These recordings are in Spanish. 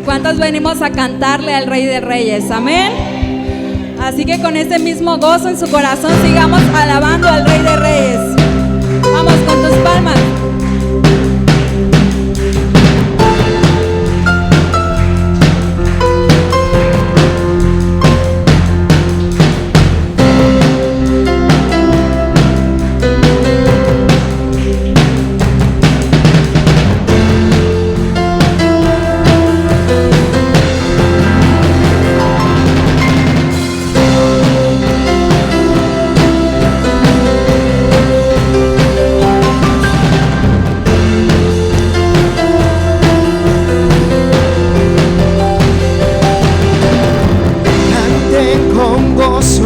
¿Cuántos venimos a cantarle al Rey de Reyes? Amén. Así que con ese mismo gozo en su corazón sigamos alabando al Rey de Reyes. Vamos con tus palmas.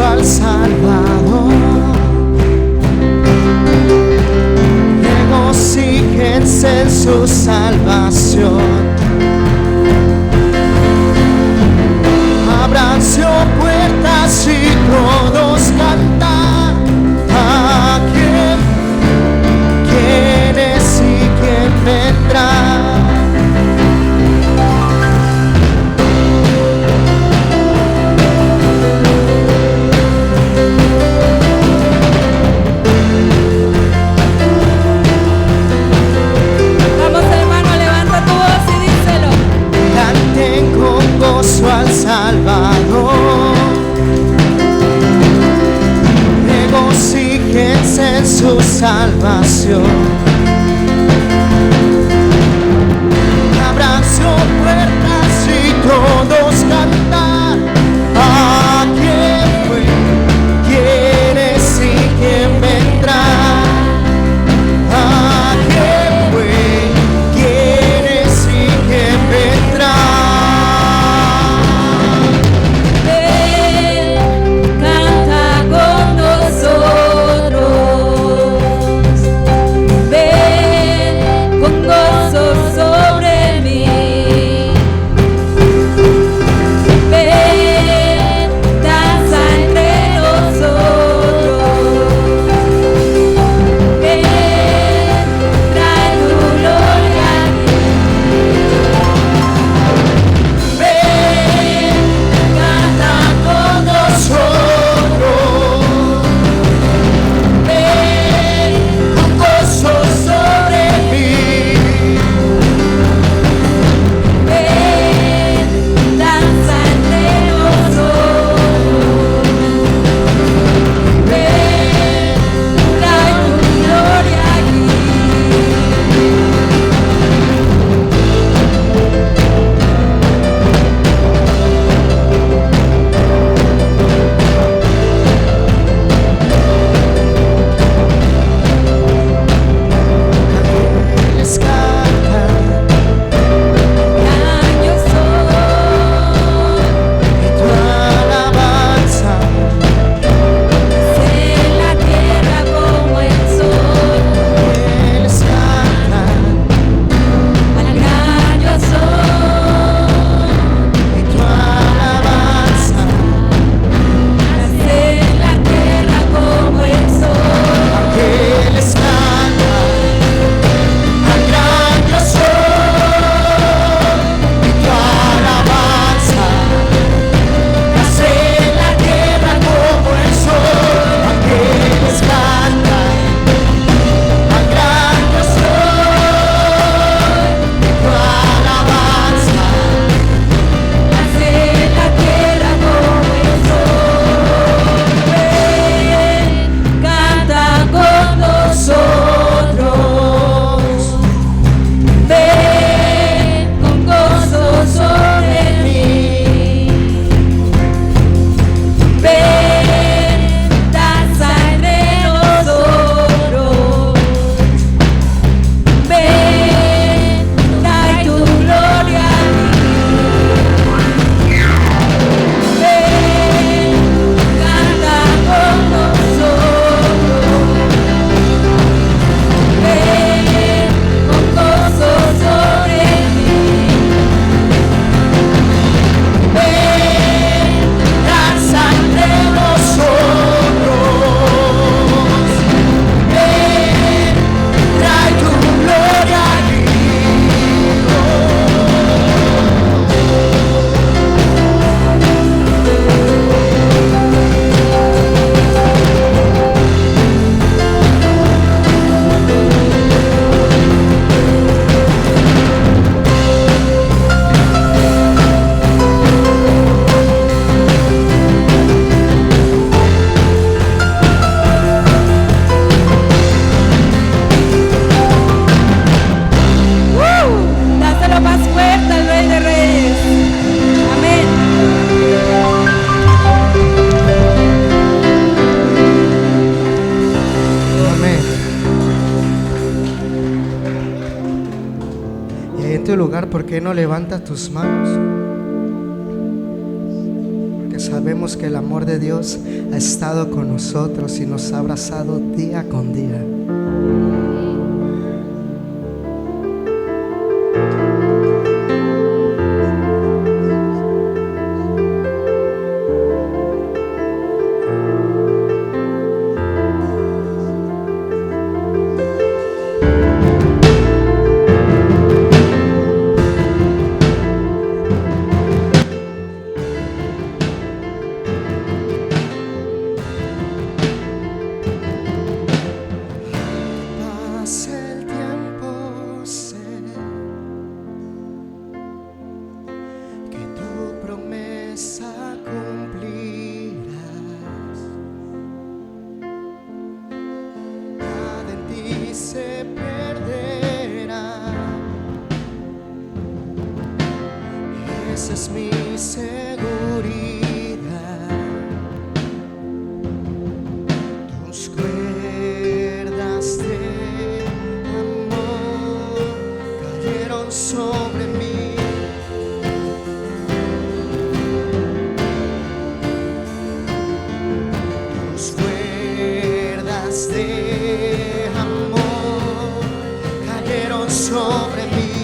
Al Salvador, regocíjense en su salvación, abranse puertas y todos cantar a quién es y quién vendrá. Al Salvador, regocíjense en su salvación, abrazó puertas y todos cantar a quién fue, quién es y quién vendrá. A quién fue, quién es y quién vendrá. tu lugar, ¿por qué no levantas tus manos? Porque sabemos que el amor de Dios ha estado con nosotros y nos ha abrazado día con día. Esa es mi seguridad. Tus cuerdas de amor cayeron sobre mí. Tus cuerdas de amor cayeron sobre mí.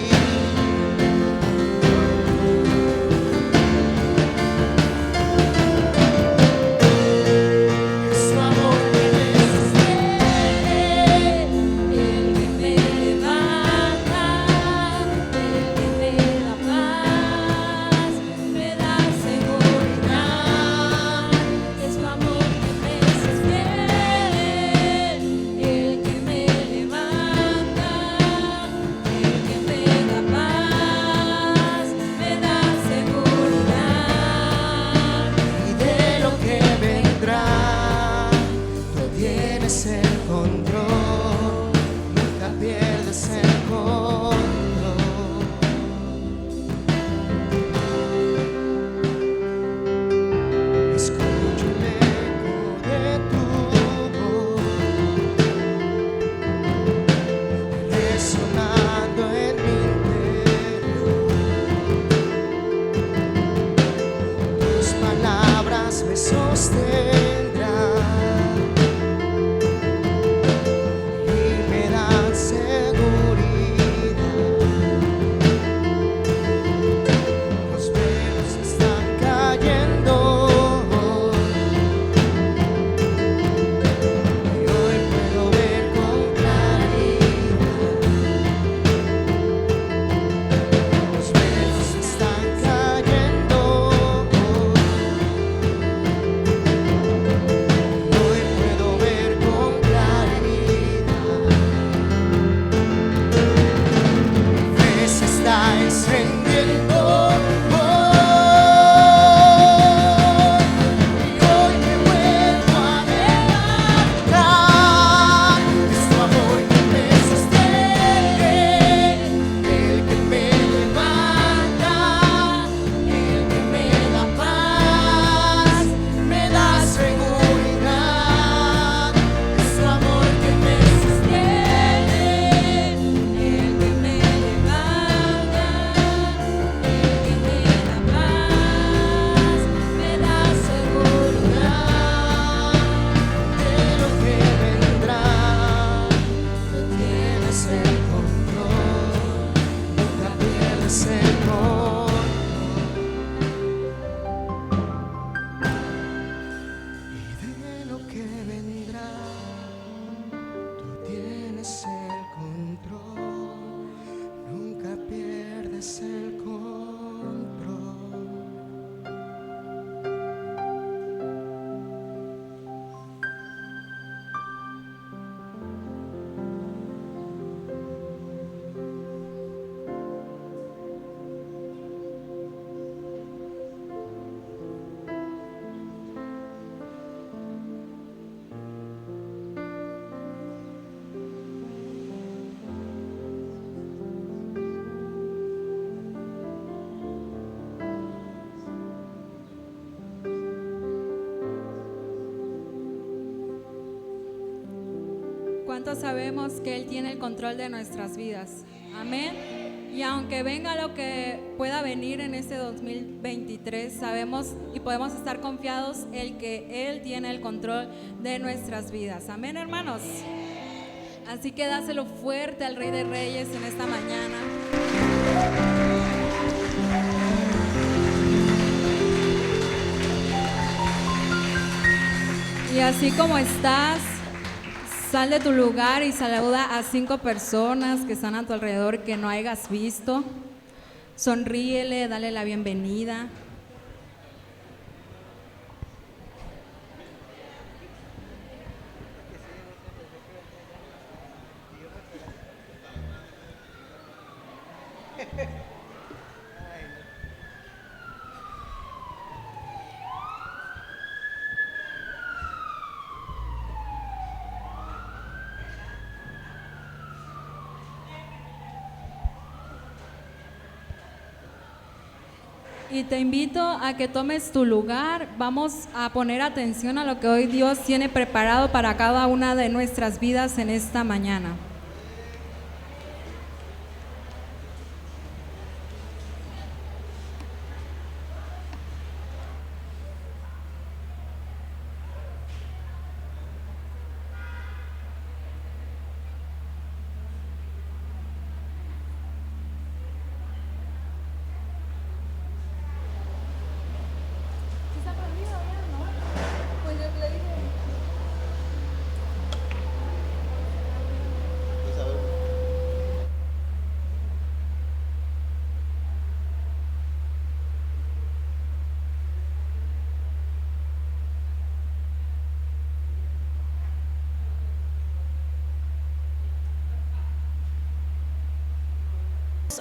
¿Cuántos sabemos que Él tiene el control de nuestras vidas? Amén. Y aunque venga lo que pueda venir en este 2023, sabemos y podemos estar confiados en que Él tiene el control de nuestras vidas. Amén, hermanos. Así que dáselo fuerte al Rey de Reyes en esta mañana. Y así como estás, sal de tu lugar y saluda a 5 personas que están a tu alrededor que no hayas visto. Sonríele, dale la bienvenida. Y te invito a que tomes tu lugar. Vamos a poner atención a lo que hoy Dios tiene preparado para cada una de nuestras vidas en esta mañana.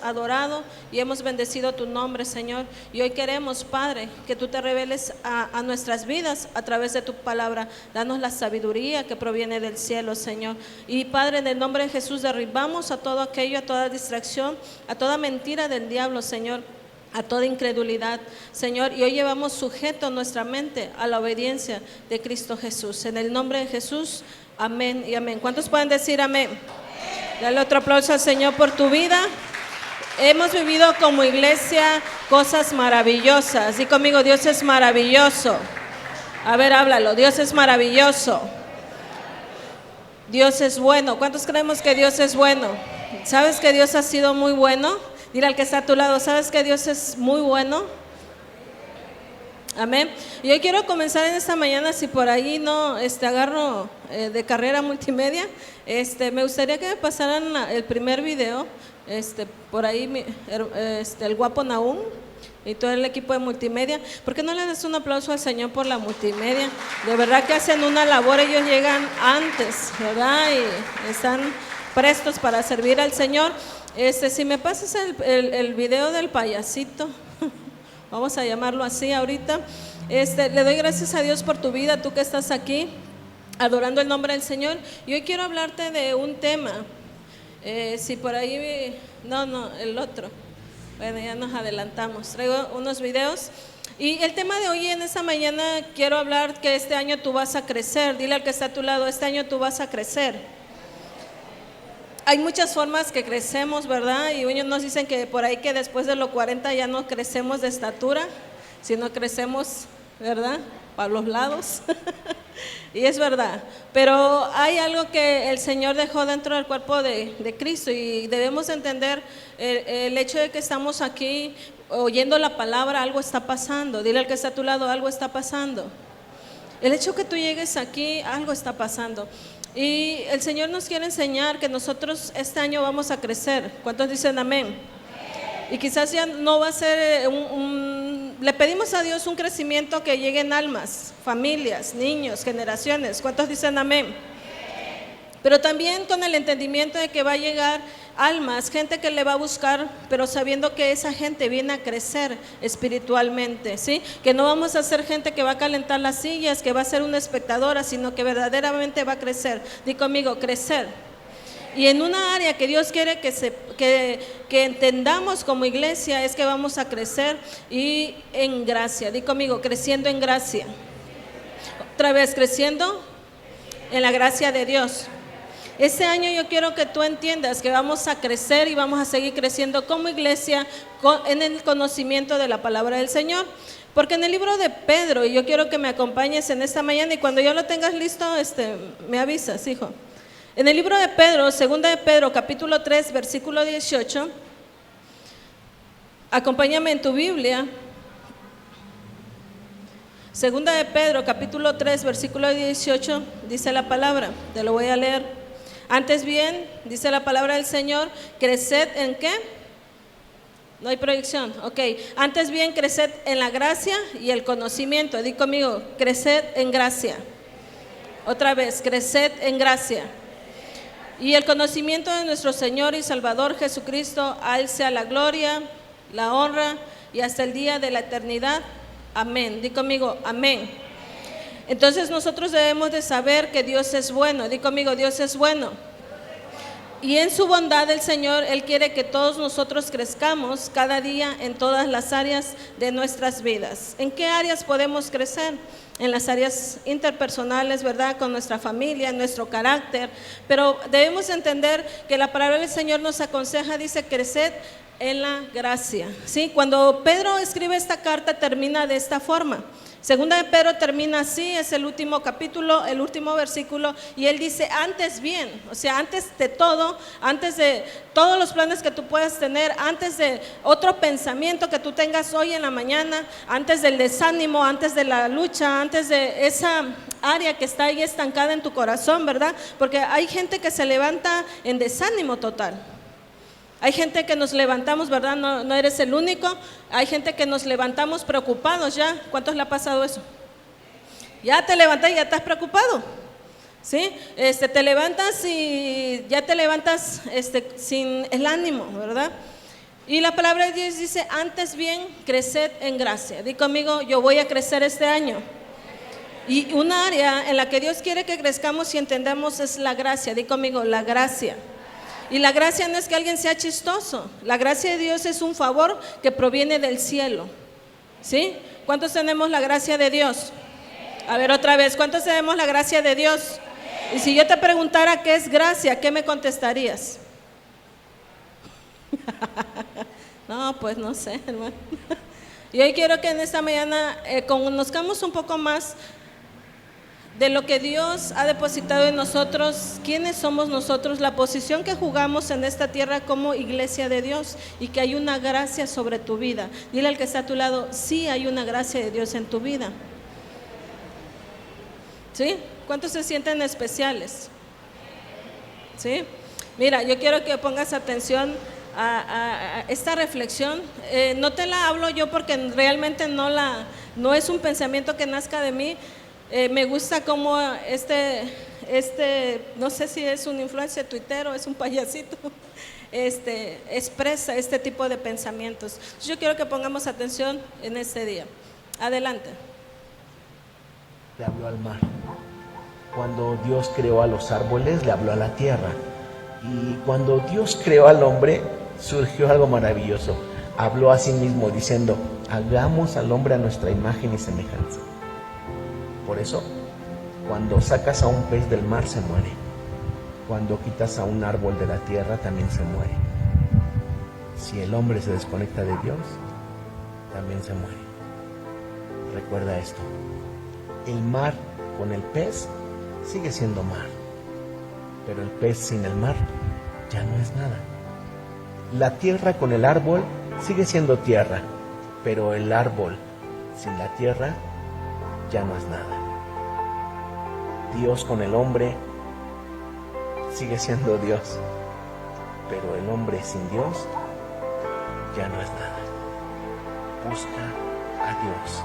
Adorado y hemos bendecido tu nombre, Señor, y hoy queremos, Padre, que tú te reveles a nuestras vidas a través de tu palabra. Danos la sabiduría que proviene del cielo, Señor, y Padre, en el nombre de Jesús derribamos a todo aquello, a toda distracción, a toda mentira del diablo, Señor, a toda incredulidad, Señor, y hoy llevamos sujeto nuestra mente a la obediencia de Cristo Jesús. En el nombre de Jesús, amén y amén. ¿Cuántos pueden decir amén? Dale otro aplauso al Señor por tu vida. Hemos vivido como iglesia cosas maravillosas. Di conmigo, Dios es maravilloso. A ver, háblalo, Dios es maravilloso. Dios es bueno. ¿Cuántos creemos que Dios es bueno? ¿Sabes que Dios ha sido muy bueno? Dile al que está a tu lado, ¿sabes que Dios es muy bueno? Amén. Y hoy quiero comenzar en esta mañana, si por ahí no agarro de carrera multimedia, me gustaría que me pasaran el primer video. Por ahí el guapo Nahum y todo el equipo de multimedia. ¿Por qué no le das un aplauso al Señor por la multimedia? De verdad que hacen una labor, ellos llegan antes, ¿verdad? Y están prestos para servir al Señor. Si me pasas el video del payasito, vamos a llamarlo así ahorita. Le doy gracias a Dios por tu vida, tú que estás aquí adorando el nombre del Señor. Y hoy quiero hablarte de un tema. Si por ahí, no, el otro. Bueno, ya nos adelantamos. Traigo unos videos. Y el tema de hoy en esta mañana quiero hablar que este año tú vas a crecer. Dile al que está a tu lado, este año tú vas a crecer. Hay muchas formas que crecemos, ¿verdad? Y unos nos dicen que por ahí que después de los 40 ya no crecemos de estatura, sino crecemos, ¿verdad? Para los lados. Y es verdad, pero hay algo que el Señor dejó dentro del cuerpo de Cristo y debemos entender el hecho de que estamos aquí oyendo la palabra, algo está pasando. Dile al que está a tu lado, algo está pasando. El hecho que tú llegues aquí, algo está pasando. Y el Señor nos quiere enseñar que nosotros este año vamos a crecer. ¿Cuántos dicen amén? Y quizás ya no va a ser le pedimos a Dios un crecimiento que llegue en almas, familias, niños, generaciones. ¿Cuántos dicen amén? Pero también con el entendimiento de que va a llegar almas, gente que le va a buscar, pero sabiendo que esa gente viene a crecer espiritualmente, ¿sí? Que no vamos a ser gente que va a calentar las sillas, que va a ser una espectadora, sino que verdaderamente va a crecer. Di conmigo, crecer. Y en una área que Dios quiere que entendamos como iglesia es que vamos a crecer y en gracia. Di conmigo, creciendo en gracia. Otra vez, creciendo en la gracia de Dios. Este año yo quiero que tú entiendas que vamos a crecer y vamos a seguir creciendo como iglesia en el conocimiento de la palabra del Señor. Porque en el libro de Pedro, y yo quiero que me acompañes en esta mañana, y cuando ya lo tengas listo, me avisas, hijo. En el libro de Pedro, segunda de Pedro, capítulo 3, versículo 18, acompáñame en tu Biblia. Segunda de Pedro, capítulo 3, versículo 18, dice la palabra, te lo voy a leer. Antes bien, dice la palabra del Señor, creced en ¿qué? No hay proyección, ok. Antes bien, creced en la gracia y el conocimiento. Di conmigo, creced en gracia. Otra vez, creced en gracia. Y el conocimiento de nuestro Señor y Salvador Jesucristo, a Él sea la gloria, la honra y hasta el día de la eternidad. Amén. Di conmigo, amén. Entonces nosotros debemos de saber que Dios es bueno. Di conmigo, Dios es bueno. Y en su bondad el Señor, Él quiere que todos nosotros crezcamos cada día en todas las áreas de nuestras vidas. ¿En qué áreas podemos crecer? En las áreas interpersonales, ¿verdad? Con nuestra familia, en nuestro carácter. Pero debemos entender que la palabra del Señor nos aconseja, dice, creced en la gracia. ¿Sí? Cuando Pedro escribe esta carta termina de esta forma. Segunda de Pedro termina así, es el último capítulo, el último versículo, y él dice, antes bien, o sea, antes de todo, antes de todos los planes que tú puedas tener, antes de otro pensamiento que tú tengas hoy en la mañana, antes del desánimo, antes de la lucha, antes de esa área que está ahí estancada en tu corazón, ¿verdad? Porque hay gente que se levanta en desánimo total. Hay gente que nos levantamos, ¿verdad? No eres el único. Hay gente que nos levantamos preocupados ya. ¿Cuántos le ha pasado eso? Ya te levantas y ya estás preocupado. ¿Sí? Te levantas y ya te levantas sin el ánimo, ¿verdad? Y la palabra de Dios dice, antes bien, creced en gracia. Di conmigo, yo voy a crecer este año. Y una área en la que Dios quiere que crezcamos y entendamos es la gracia. Di conmigo, la gracia. Y la gracia no es que alguien sea chistoso. La gracia de Dios es un favor que proviene del cielo. ¿Sí? ¿Cuántos tenemos la gracia de Dios? A ver otra vez, ¿cuántos tenemos la gracia de Dios? Y si yo te preguntara qué es gracia, ¿qué me contestarías? No, pues no sé, hermano. Y hoy quiero que en esta mañana conozcamos un poco más de lo que Dios ha depositado en nosotros, quiénes somos nosotros, la posición que jugamos en esta tierra como iglesia de Dios, y que hay una gracia sobre tu vida. Dile al que está a tu lado, sí hay una gracia de Dios en tu vida. ¿Sí? ¿Cuántos se sienten especiales? ¿Sí? Mira, yo quiero que pongas atención a esta reflexión. No te la hablo yo porque realmente no es un pensamiento que nazca de mí. Me gusta cómo no sé si es un influencer tuitero, es un payasito, expresa este tipo de pensamientos. Yo quiero que pongamos atención en este día. Adelante. Le habló al mar. Cuando Dios creó a los árboles, le habló a la tierra. Y cuando Dios creó al hombre, surgió algo maravilloso. Habló a sí mismo diciendo, hagamos al hombre a nuestra imagen y semejanza. Por eso, cuando sacas a un pez del mar se muere. Cuando quitas a un árbol de la tierra también se muere. Si el hombre se desconecta de Dios, también se muere. Recuerda esto. El mar con el pez sigue siendo mar. Pero el pez sin el mar ya no es nada. La tierra con el árbol sigue siendo tierra. Pero el árbol sin la tierra ya no es nada. Dios con el hombre sigue siendo Dios, pero el hombre sin Dios ya no es nada. Busca a Dios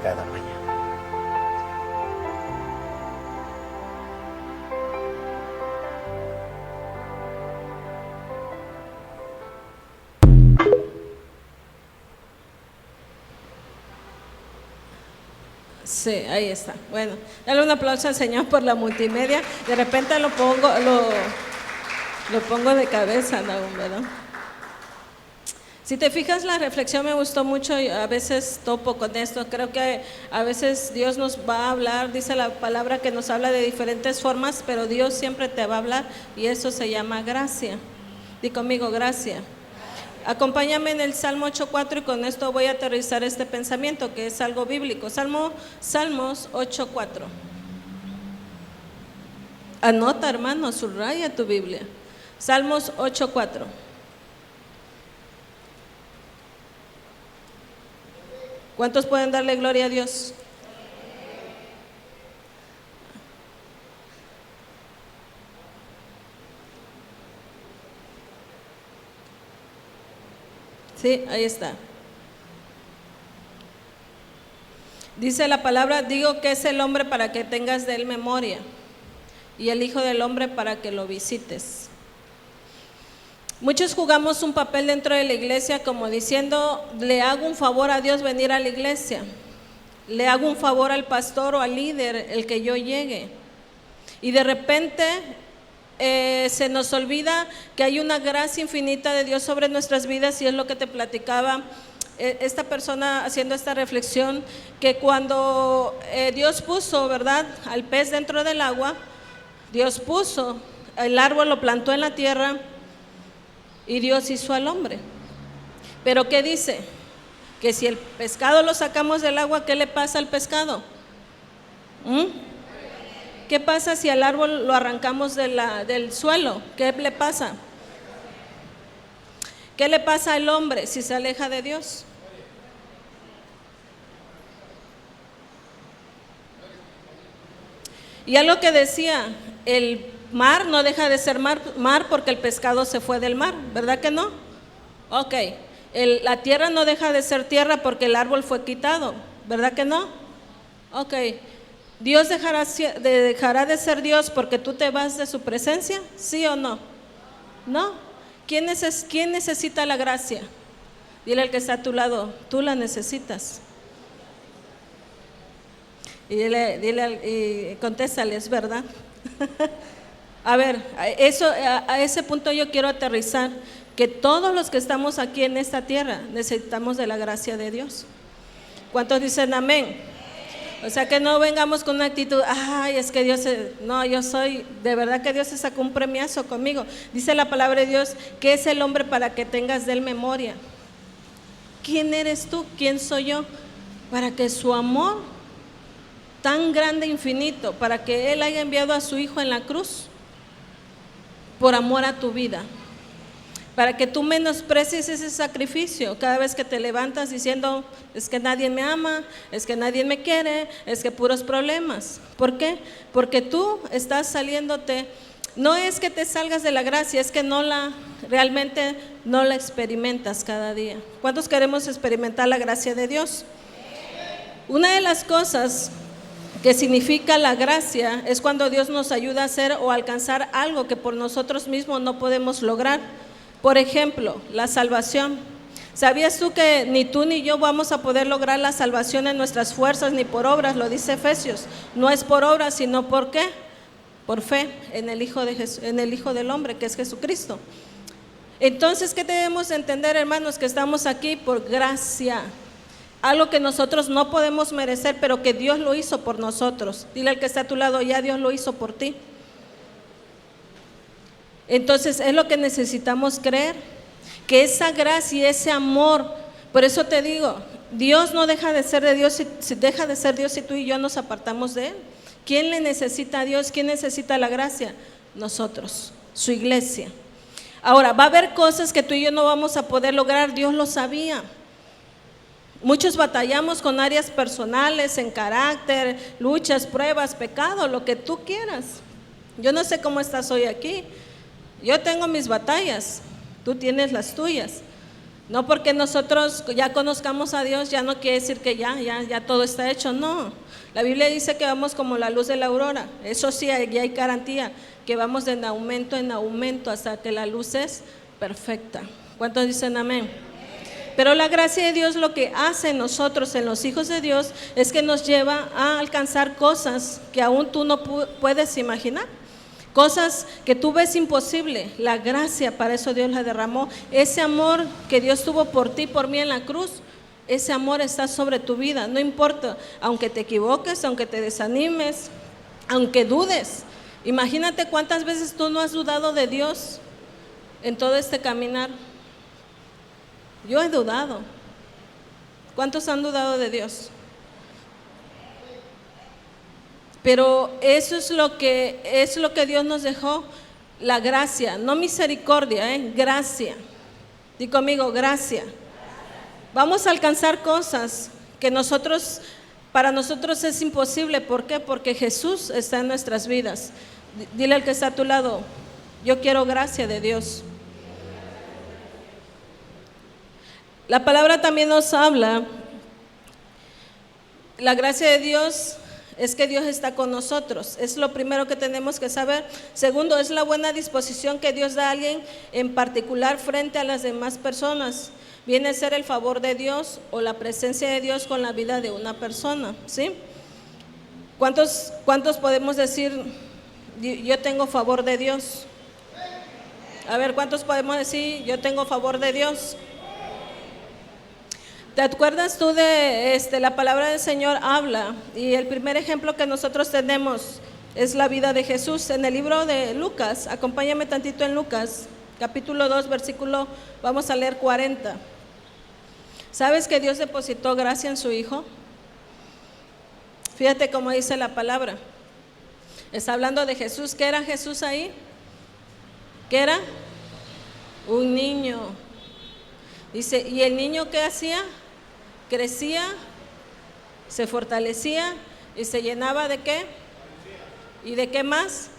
cada mañana. Sí, ahí está. Bueno, dale un aplauso al Señor por la multimedia. De repente lo pongo de cabeza, ¿no? ¿Verdad? Si te fijas, la reflexión me gustó mucho y a veces topo con esto. Creo que a veces Dios nos va a hablar, dice la palabra que nos habla de diferentes formas, pero Dios siempre te va a hablar y eso se llama gracia. Di conmigo, gracia. Acompáñame en el Salmo 8:4 y con esto voy a aterrizar este pensamiento que es algo bíblico. Salmos 8:4. Anota, hermano, subraya tu Biblia. Salmos 8:4. ¿Cuántos pueden darle gloria a Dios? Sí, ahí está. Dice la palabra, digo que es el hombre para que tengas de él memoria y el hijo del hombre para que lo visites. Muchos jugamos un papel dentro de la iglesia como diciendo, le hago un favor a Dios venir a la iglesia, le hago un favor al pastor o al líder el que yo llegue. Y de repente se nos olvida que hay una gracia infinita de Dios sobre nuestras vidas y es lo que te platicaba esta persona haciendo esta reflexión, que cuando Dios puso, ¿verdad?, al pez dentro del agua, Dios puso, el árbol lo plantó en la tierra, y Dios hizo al hombre. Pero ¿qué dice? Que si el pescado lo sacamos del agua, ¿qué le pasa al pescado? ¿Qué pasa si al árbol lo arrancamos del suelo? ¿Qué le pasa? ¿Qué le pasa al hombre si se aleja de Dios? Y algo que decía, el mar no deja de ser mar porque el pescado se fue del mar, ¿verdad que no? Ok, la tierra no deja de ser tierra porque el árbol fue quitado, ¿verdad que no? Ok, ¿Dios dejará de ser Dios porque tú te vas de su presencia? ¿Sí o no? No. ¿Quién necesita la gracia? Dile al que está a tu lado, tú la necesitas. Y y contéstale, es verdad. A ver, a ese punto yo quiero aterrizar, que todos los que estamos aquí en esta tierra necesitamos de la gracia de Dios. ¿Cuántos dicen amén? O sea, que no vengamos con una actitud, ay, es que Dios, no, yo soy, de verdad que Dios se sacó un premiazo conmigo. Dice la palabra de Dios, que es el hombre para que tengas de él memoria. ¿Quién eres tú? ¿Quién soy yo? Para que su amor tan grande, infinito, para que Él haya enviado a su Hijo en la cruz, por amor a tu vida, para que tú menosprecies ese sacrificio cada vez que te levantas diciendo, es que nadie me ama, es que nadie me quiere, es que puros problemas. ¿Por qué? Porque tú estás saliéndote, no es que te salgas de la gracia, es que realmente no la experimentas cada día. ¿Cuántos queremos experimentar la gracia de Dios? Una de las cosas que significa la gracia es cuando Dios nos ayuda a hacer o alcanzar algo que por nosotros mismos no podemos lograr. Por ejemplo, la salvación. ¿Sabías tú que ni tú ni yo vamos a poder lograr la salvación en nuestras fuerzas ni por obras? Lo dice Efesios. No es por obras, sino ¿por qué? Por fe en el Hijo del Hombre, que es Jesucristo. Entonces, ¿qué debemos entender, hermanos? Que estamos aquí por gracia. Algo que nosotros no podemos merecer, pero que Dios lo hizo por nosotros. Dile al que está a tu lado, ya Dios lo hizo por ti. Entonces es lo que necesitamos creer, que esa gracia y ese amor, por eso te digo, Dios no deja de ser de Dios, si deja de ser Dios si tú y yo nos apartamos de Él. ¿Quién le necesita a Dios? ¿Quién necesita la gracia? Nosotros, su iglesia. Ahora, va a haber cosas que tú y yo no vamos a poder lograr, Dios lo sabía. Muchos batallamos con áreas personales, en carácter, luchas, pruebas, pecado, lo que tú quieras. Yo no sé cómo estás hoy aquí. Yo tengo mis batallas, tú tienes las tuyas. No porque nosotros ya conozcamos a Dios, ya no quiere decir que ya todo está hecho, no. La Biblia dice que vamos como la luz de la aurora. Eso sí, ya hay garantía, que vamos de aumento en aumento hasta que la luz es perfecta. ¿Cuántos dicen amén? Pero la gracia de Dios lo que hace en nosotros, en los hijos de Dios, es que nos lleva a alcanzar cosas que aún tú no puedes imaginar. Cosas que tú ves imposible, la gracia, para eso Dios la derramó. Ese amor que Dios tuvo por ti, por mí en la cruz, ese amor está sobre tu vida. No importa, aunque te equivoques, aunque te desanimes, aunque dudes. Imagínate cuántas veces tú no has dudado de Dios en todo este caminar. Yo he dudado. ¿Cuántos han dudado de Dios? Pero eso es lo que Dios nos dejó, la gracia, no misericordia, gracia. Di conmigo, gracia. Vamos a alcanzar cosas que para nosotros es imposible. ¿Por qué? Porque Jesús está en nuestras vidas. Dile al que está a tu lado, yo quiero gracia de Dios. La palabra también nos habla, la gracia de Dios es que Dios está con nosotros, es lo primero que tenemos que saber. Segundo, es la buena disposición que Dios da a alguien en particular frente a las demás personas. Viene a ser el favor de Dios o la presencia de Dios con la vida de una persona, ¿sí? ¿Cuántos podemos decir, yo tengo favor de Dios? A ver, ¿cuántos podemos decir, yo tengo favor de Dios? ¿Te acuerdas tú de la palabra del Señor habla? Y el primer ejemplo que nosotros tenemos es la vida de Jesús. En el libro de Lucas, acompáñame tantito en Lucas, capítulo 2, versículo, vamos a leer 40. ¿Sabes que Dios depositó gracia en su Hijo? Fíjate cómo dice la palabra. Está hablando de Jesús. ¿Qué era Jesús ahí? ¿Qué era? Un niño. Dice, ¿y el niño qué hacía? Crecía, se fortalecía y se llenaba ¿de qué? ¿Y de qué más?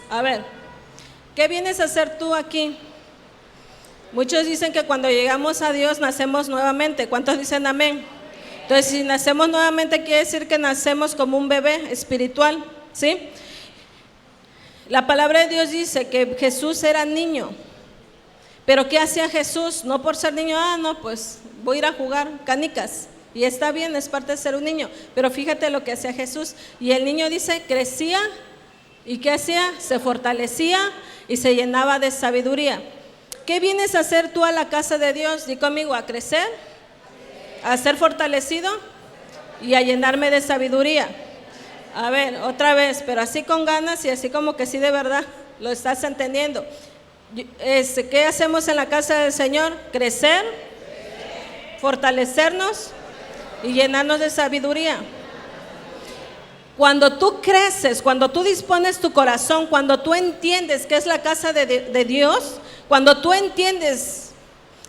A ver, ¿qué vienes a hacer tú aquí? Muchos dicen que cuando llegamos a Dios nacemos nuevamente. ¿Cuántos dicen amén? Entonces, si nacemos nuevamente quiere decir que nacemos como un bebé espiritual, ¿sí? La palabra de Dios dice que Jesús era niño. Pero ¿qué hacía Jesús? No por ser niño, no, pues voy a ir a jugar canicas. Y está bien, es parte de ser un niño. Pero fíjate lo que hacía Jesús. Y el niño dice, crecía. ¿Y qué hacía? Se fortalecía y se llenaba de sabiduría. ¿Qué vienes a hacer tú a la casa de Dios? Di conmigo, a crecer, a ser fortalecido y a llenarme de sabiduría. A ver, otra vez, pero así con ganas y así como que sí de verdad lo estás entendiendo. ¿Qué hacemos en la casa del Señor? Crecer, fortalecernos y llenarnos de sabiduría. Cuando tú creces, cuando tú dispones tu corazón, cuando tú entiendes que es la casa de Dios, cuando tú entiendes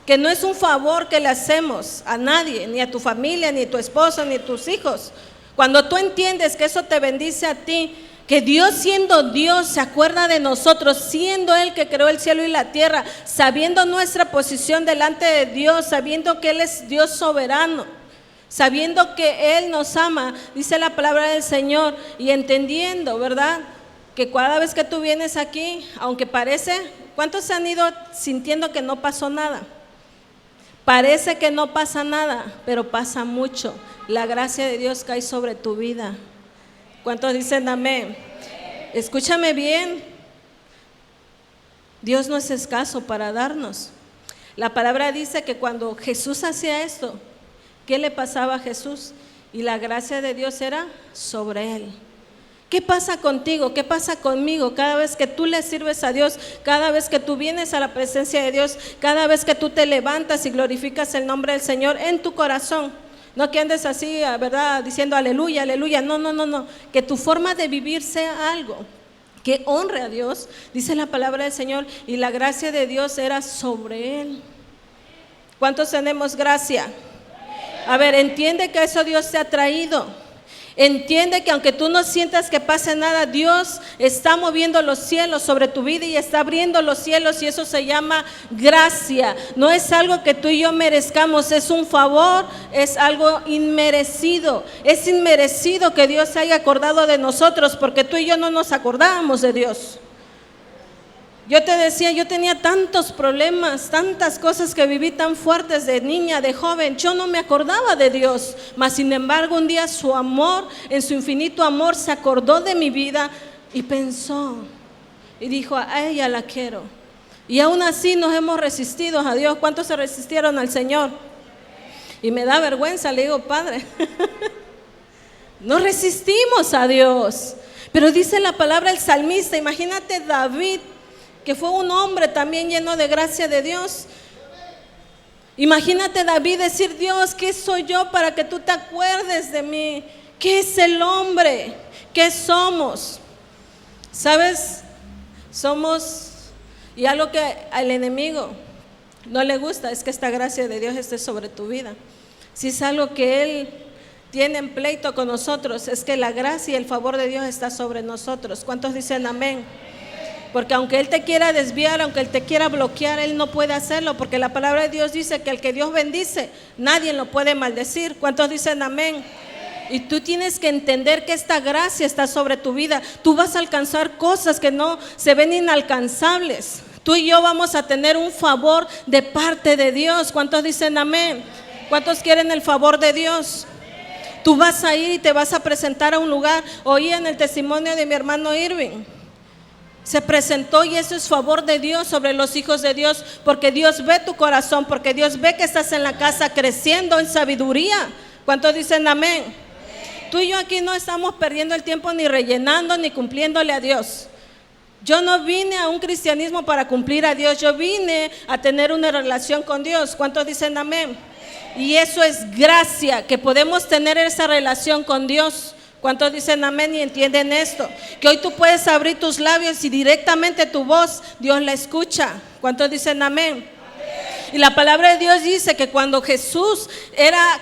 que no es un favor que le hacemos a nadie, ni a tu familia, ni a tu esposo, ni a tus hijos, cuando tú entiendes que eso te bendice a ti, que Dios siendo Dios se acuerda de nosotros, siendo Él que creó el cielo y la tierra, sabiendo nuestra posición delante de Dios, sabiendo que Él es Dios soberano, sabiendo que Él nos ama, dice la palabra del Señor, y entendiendo, ¿verdad? Que cada vez que tú vienes aquí, aunque parece, ¿cuántos se han ido sintiendo que no pasó nada? Parece que no pasa nada, pero pasa mucho. La gracia de Dios cae sobre tu vida. ¿Cuántos dicen amén? Escúchame bien. Dios no es escaso para darnos. La palabra dice que cuando Jesús hacía esto, ¿qué le pasaba a Jesús? Y la gracia de Dios era sobre él. ¿Qué pasa contigo? ¿Qué pasa conmigo? Cada vez que tú le sirves a Dios, cada vez que tú vienes a la presencia de Dios, cada vez que tú te levantas y glorificas el nombre del Señor en tu corazón. No que andes así, ¿verdad? Diciendo aleluya, aleluya. No. Que tu forma de vivir sea algo que honre a Dios. Dice la palabra del Señor, y la gracia de Dios era sobre él. ¿Cuántos tenemos gracia? A ver, entiende que eso Dios te ha traído. Entiende que aunque tú no sientas que pase nada, Dios está moviendo los cielos sobre tu vida y está abriendo los cielos, y eso se llama gracia. No es algo que tú y yo merezcamos, es un favor, es algo inmerecido. Es inmerecido que Dios se haya acordado de nosotros, porque tú y yo no nos acordábamos de Dios. Yo te decía, yo tenía tantos problemas, tantas cosas que viví tan fuertes de niña, de joven. Yo no me acordaba de Dios, mas sin embargo un día su amor, en su infinito amor, se acordó de mi vida y pensó y dijo, a ella la quiero. Y aún así nos hemos resistido a Dios. ¿Cuántos se resistieron al Señor? Y me da vergüenza, le digo, Padre, no resistimos a Dios. Pero dice la palabra el salmista, imagínate David, que fue un hombre también lleno de gracia de Dios. Imagínate David decir, Dios, ¿qué soy yo para que tú te acuerdes de mí? ¿Qué es el hombre? ¿Qué somos? ¿Sabes? Somos, y algo que al enemigo no le gusta es que esta gracia de Dios esté sobre tu vida. Si es algo que Él tiene en pleito con nosotros, es que la gracia y el favor de Dios está sobre nosotros. ¿Cuántos dicen amén? Porque aunque Él te quiera desviar, aunque Él te quiera bloquear, Él no puede hacerlo, porque la palabra de Dios dice que el que Dios bendice, nadie lo puede maldecir. ¿Cuántos dicen amén? Y tú tienes que entender que esta gracia está sobre tu vida. Tú vas a alcanzar cosas que no se ven inalcanzables. Tú y yo vamos a tener un favor de parte de Dios. ¿Cuántos dicen amén? ¿Cuántos quieren el favor de Dios? Tú vas a ir y te vas a presentar a un lugar. Oí en el testimonio de mi hermano Irving, se presentó, y eso es favor de Dios sobre los hijos de Dios, porque Dios ve tu corazón, porque Dios ve que estás en la casa creciendo en sabiduría. ¿Cuántos dicen amén? Tú y yo aquí no estamos perdiendo el tiempo ni rellenando ni cumpliéndole a Dios. Yo no vine a un cristianismo para cumplir a Dios, yo vine a tener una relación con Dios. ¿Cuántos dicen amén? Y eso es gracia, que podemos tener esa relación con Dios. ¿Cuántos dicen amén y entienden esto? Que hoy tú puedes abrir tus labios y directamente tu voz Dios la escucha. ¿Cuántos dicen amén? Y la palabra de Dios dice que cuando Jesús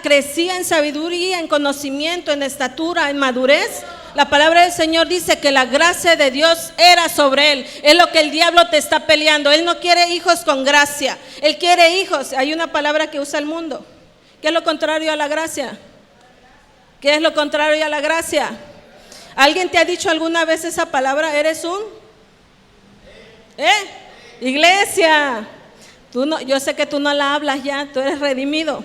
crecía en sabiduría, en conocimiento, en estatura, en madurez, la palabra del Señor dice que la gracia de Dios era sobre él. Es lo que el diablo te está peleando. Él no quiere hijos con gracia, él quiere hijos. Hay una palabra que usa el mundo. ¿Qué es lo contrario a la gracia? ¿Qué es lo contrario a la gracia? ¿Alguien te ha dicho alguna vez esa palabra? ¿Eres un? Iglesia. Tú no, yo sé que tú no la hablas ya, tú eres redimido.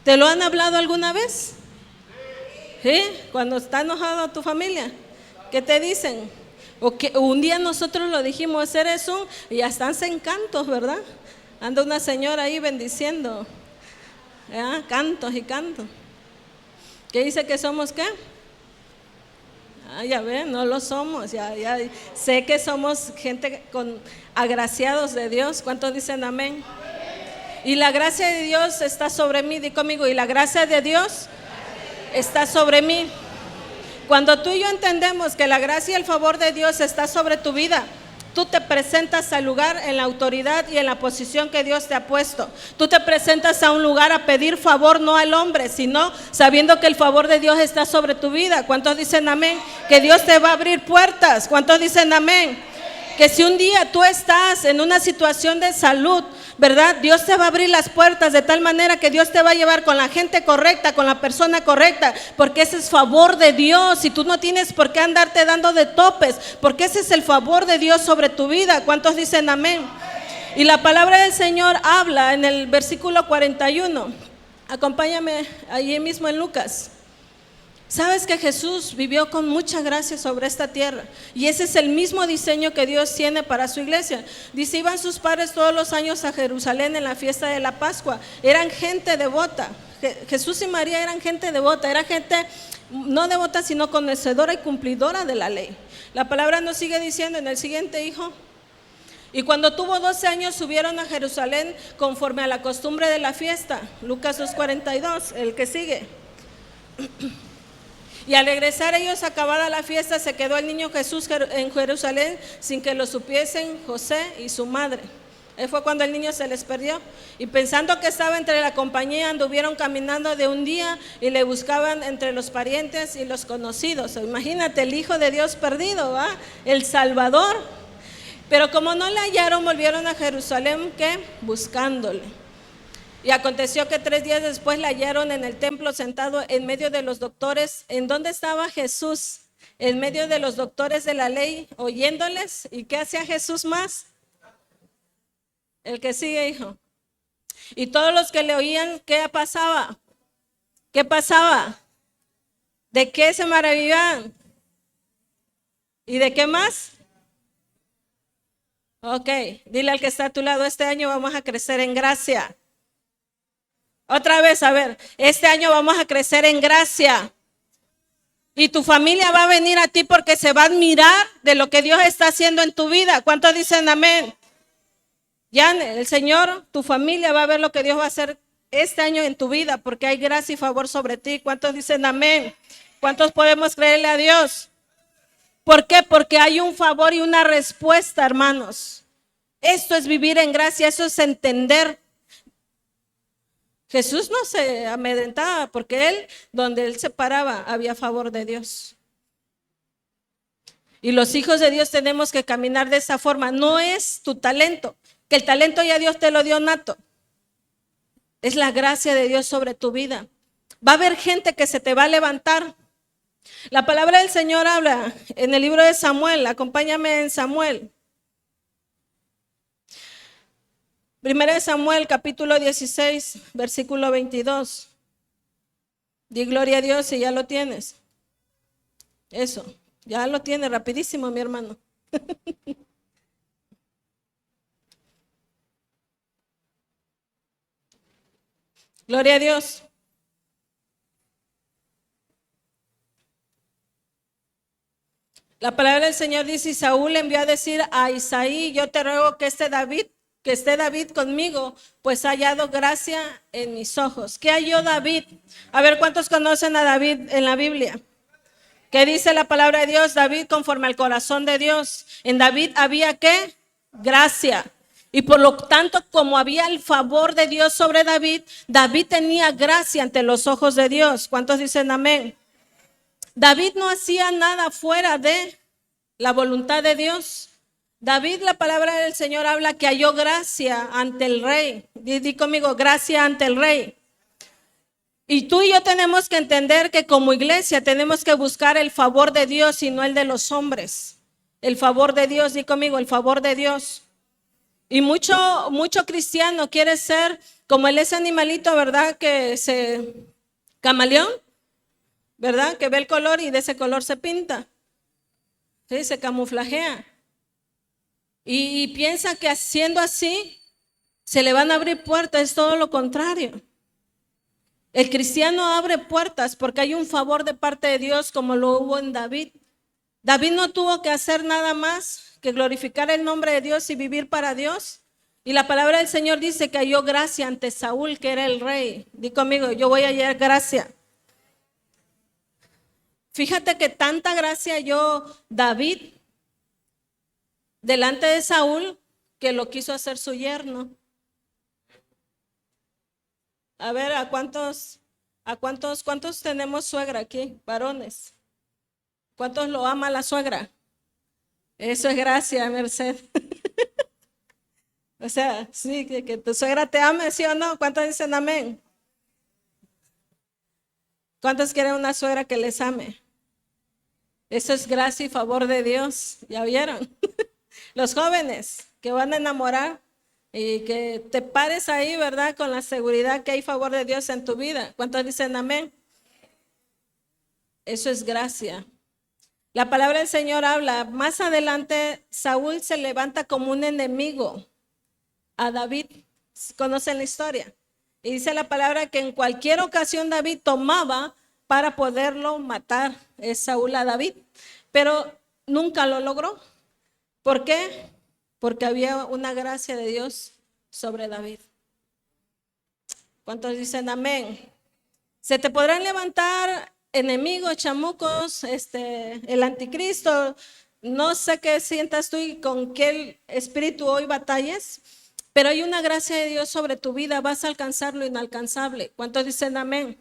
¿Te lo han hablado alguna vez? ¿Sí? Cuando está enojado tu familia, ¿qué te dicen? O que un día nosotros lo dijimos, eres un, y ya están en cantos, ¿verdad? Anda una señora ahí bendiciendo, ¿ya? Cantos y cantos. ¿Qué dice que somos qué? Ya ven, no lo somos, ya sé que somos gente agraciados de Dios. ¿Cuántos dicen amén? Y la gracia de Dios está sobre mí, di conmigo, y la gracia de Dios está sobre mí. Cuando tú y yo entendemos que la gracia y el favor de Dios está sobre tu vida, tú te presentas al lugar en la autoridad y en la posición que Dios te ha puesto. Tú te presentas a un lugar a pedir favor, no al hombre, sino sabiendo que el favor de Dios está sobre tu vida. ¿Cuántos dicen amén? Que Dios te va a abrir puertas. ¿Cuántos dicen amén? Que si un día tú estás en una situación de salud, ¿verdad? Dios te va a abrir las puertas de tal manera que Dios te va a llevar con la gente correcta, con la persona correcta, porque ese es favor de Dios y tú no tienes por qué andarte dando de topes, porque ese es el favor de Dios sobre tu vida. ¿Cuántos dicen amén? Y la palabra del Señor habla en el versículo 41. Acompáñame allí mismo en Lucas. Sabes que Jesús vivió con mucha gracia sobre esta tierra, y ese es el mismo diseño que Dios tiene para su iglesia. Dice, iban sus padres todos los años a Jerusalén en la fiesta de la Pascua. Eran gente devota. Jesús y María eran gente devota, era gente no devota sino conocedora y cumplidora de la ley. La palabra nos sigue diciendo en el siguiente hijo. Y cuando tuvo 12 años subieron a Jerusalén conforme a la costumbre de la fiesta. Lucas 2:42, el que sigue. Y al regresar ellos acabada la fiesta, se quedó el niño Jesús en Jerusalén sin que lo supiesen José y su madre. Fue cuando el niño se les perdió. Y pensando que estaba entre la compañía, anduvieron caminando de un día y le buscaban entre los parientes y los conocidos. Imagínate, el Hijo de Dios perdido, ¿va? El Salvador. Pero como no le hallaron, volvieron a Jerusalén, ¿qué? Buscándole. Y aconteció que 3 días después la hallaron en el templo sentado en medio de los doctores. ¿En dónde estaba Jesús? en medio de los doctores de la ley, oyéndoles. ¿Y qué hacía Jesús más? El que sigue, hijo. Y todos los que le oían, ¿qué pasaba? ¿Qué pasaba? ¿De qué se maravillaban? ¿Y de qué más? Ok, dile al que está a tu lado, este año vamos a crecer en gracia. Otra vez, a ver, este año vamos a crecer en gracia. Y tu familia va a venir a ti porque se va a admirar de lo que Dios está haciendo en tu vida. ¿Cuántos dicen amén? Ya el Señor, tu familia va a ver lo que Dios va a hacer este año en tu vida porque hay gracia y favor sobre ti. ¿Cuántos dicen amén? ¿Cuántos podemos creerle a Dios? ¿Por qué? Porque hay un favor y una respuesta, hermanos. Esto es vivir en gracia, eso es entender. Jesús no se amedrentaba porque él, donde él se paraba, había favor de Dios. Y los hijos de Dios tenemos que caminar de esa forma. No es tu talento, que el talento ya Dios te lo dio nato. Es la gracia de Dios sobre tu vida. Va a haber gente que se te va a levantar. La palabra del Señor habla en el libro de Samuel. Acompáñame en Samuel. Primera de Samuel, capítulo 16, versículo 22. Di gloria a Dios si ya lo tienes. Eso, ya lo tienes rapidísimo, mi hermano. Gloria a Dios. La palabra del Señor dice, y Saúl envió a decir a Isaí, yo te ruego que esté David conmigo, pues ha hallado gracia en mis ojos. ¿Qué halló David? A ver, ¿cuántos conocen a David en la Biblia? ¿Qué dice la palabra de Dios? David conforme al corazón de Dios. En David había ¿qué? Gracia. Y por lo tanto, como había el favor de Dios sobre David, David tenía gracia ante los ojos de Dios. ¿Cuántos dicen amén? David no hacía nada fuera de la voluntad de Dios. David, la palabra del Señor habla que halló gracia ante el rey. Di conmigo, gracia ante el rey. Y tú y yo tenemos que entender que como iglesia tenemos que buscar el favor de Dios y no el de los hombres. El favor de Dios, di conmigo, el favor de Dios. Y mucho cristiano quiere ser como ese animalito, ¿verdad? Que se camaleón, ¿verdad? Que ve el color y de ese color se pinta. ¿Sí? Se camuflajea. Y piensa que haciendo así se le van a abrir puertas. Es todo lo contrario. El cristiano abre puertas porque hay un favor de parte de Dios como lo hubo en David. David no tuvo que hacer nada más que glorificar el nombre de Dios y vivir para Dios. Y la palabra del Señor dice que halló gracia ante Saúl, que era el rey. Di conmigo, yo voy a hallar gracia. Fíjate que tanta gracia halló David delante de Saúl que lo quiso hacer su yerno. A ver, ¿cuántos tenemos suegra aquí? Varones. ¿Cuántos lo ama la suegra? Eso es gracia, Merced. O sea, sí, que tu suegra te ame, ¿sí o no? ¿Cuántos dicen amén? ¿Cuántos quieren una suegra que les ame? Eso es gracia y favor de Dios. ¿Ya vieron? Los jóvenes que van a enamorar y que te pares ahí, ¿verdad? Con la seguridad que hay favor de Dios en tu vida. ¿Cuántos dicen amén? Eso es gracia. La palabra del Señor habla, más adelante Saúl se levanta como un enemigo a David. ¿Conocen la historia? Y dice la palabra que en cualquier ocasión David tomaba para poderlo matar, es Saúl a David, pero nunca lo logró. ¿Por qué? Porque había una gracia de Dios sobre David. ¿Cuántos dicen amén? Se te podrán levantar enemigos, chamucos, el anticristo, no sé qué sientas tú y con qué espíritu hoy batalles, pero hay una gracia de Dios sobre tu vida, vas a alcanzar lo inalcanzable. ¿Cuántos dicen amén?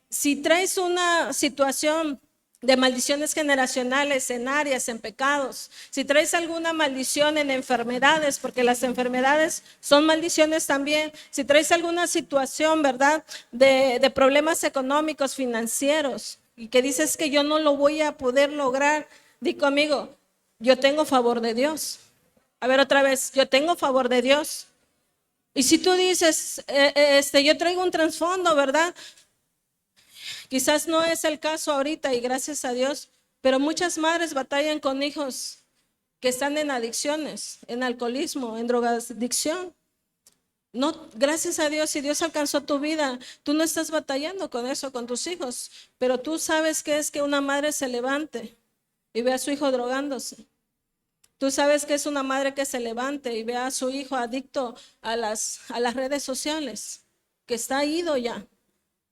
Si traes una situación de maldiciones generacionales en áreas, en pecados, si traes alguna maldición en enfermedades, porque las enfermedades son maldiciones también, si traes alguna situación, ¿verdad?, de problemas económicos, financieros, y que dices que yo no lo voy a poder lograr, di conmigo, yo tengo favor de Dios. A ver otra vez, yo tengo favor de Dios. Y si tú dices, yo traigo un trasfondo, ¿verdad? Quizás no es el caso ahorita y gracias a Dios, pero muchas madres batallan con hijos que están en adicciones, en alcoholismo, en drogadicción. No, gracias a Dios, si Dios alcanzó tu vida, tú no estás batallando con eso, con tus hijos, pero tú sabes que es que una madre se levante y ve a su hijo drogándose. Tú sabes que es una madre que se levante y ve a su hijo adicto a las redes sociales, que está ido ya.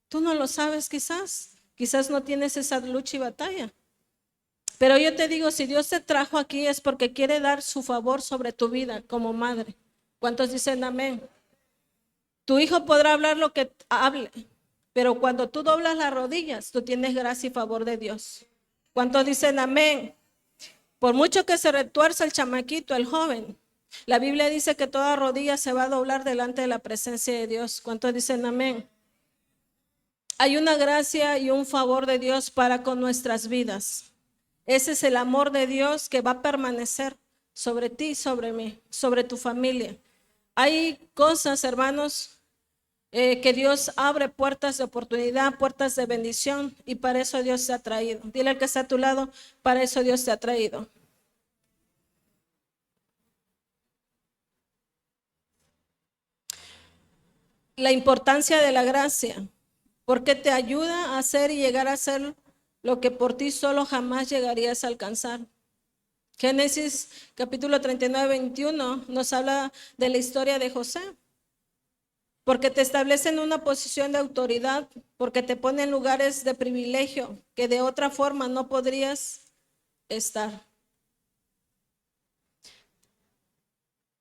Tú no lo sabes quizás no tienes esa lucha y batalla. Pero yo te digo, si Dios te trajo aquí es porque quiere dar su favor sobre tu vida como madre. ¿Cuántos dicen amén? Tu hijo podrá hablar lo que hable, pero cuando tú doblas las rodillas, tú tienes gracia y favor de Dios. ¿Cuántos dicen amén? Por mucho que se retuerza el chamaquito, el joven, la Biblia dice que toda rodilla se va a doblar delante de la presencia de Dios. ¿Cuántos dicen amén? Hay una gracia y un favor de Dios para con nuestras vidas. Ese es el amor de Dios que va a permanecer sobre ti, sobre mí, sobre tu familia. Hay cosas, hermanos, que Dios abre puertas de oportunidad, puertas de bendición, y para eso Dios te ha traído. Dile al que está a tu lado, para eso Dios te ha traído. La importancia de la gracia, porque te ayuda a hacer y llegar a hacer lo que por ti solo jamás llegarías a alcanzar. Génesis capítulo 39, 21 nos habla de la historia de José. Porque te establece en una posición de autoridad, porque te pone en lugares de privilegio que de otra forma no podrías estar.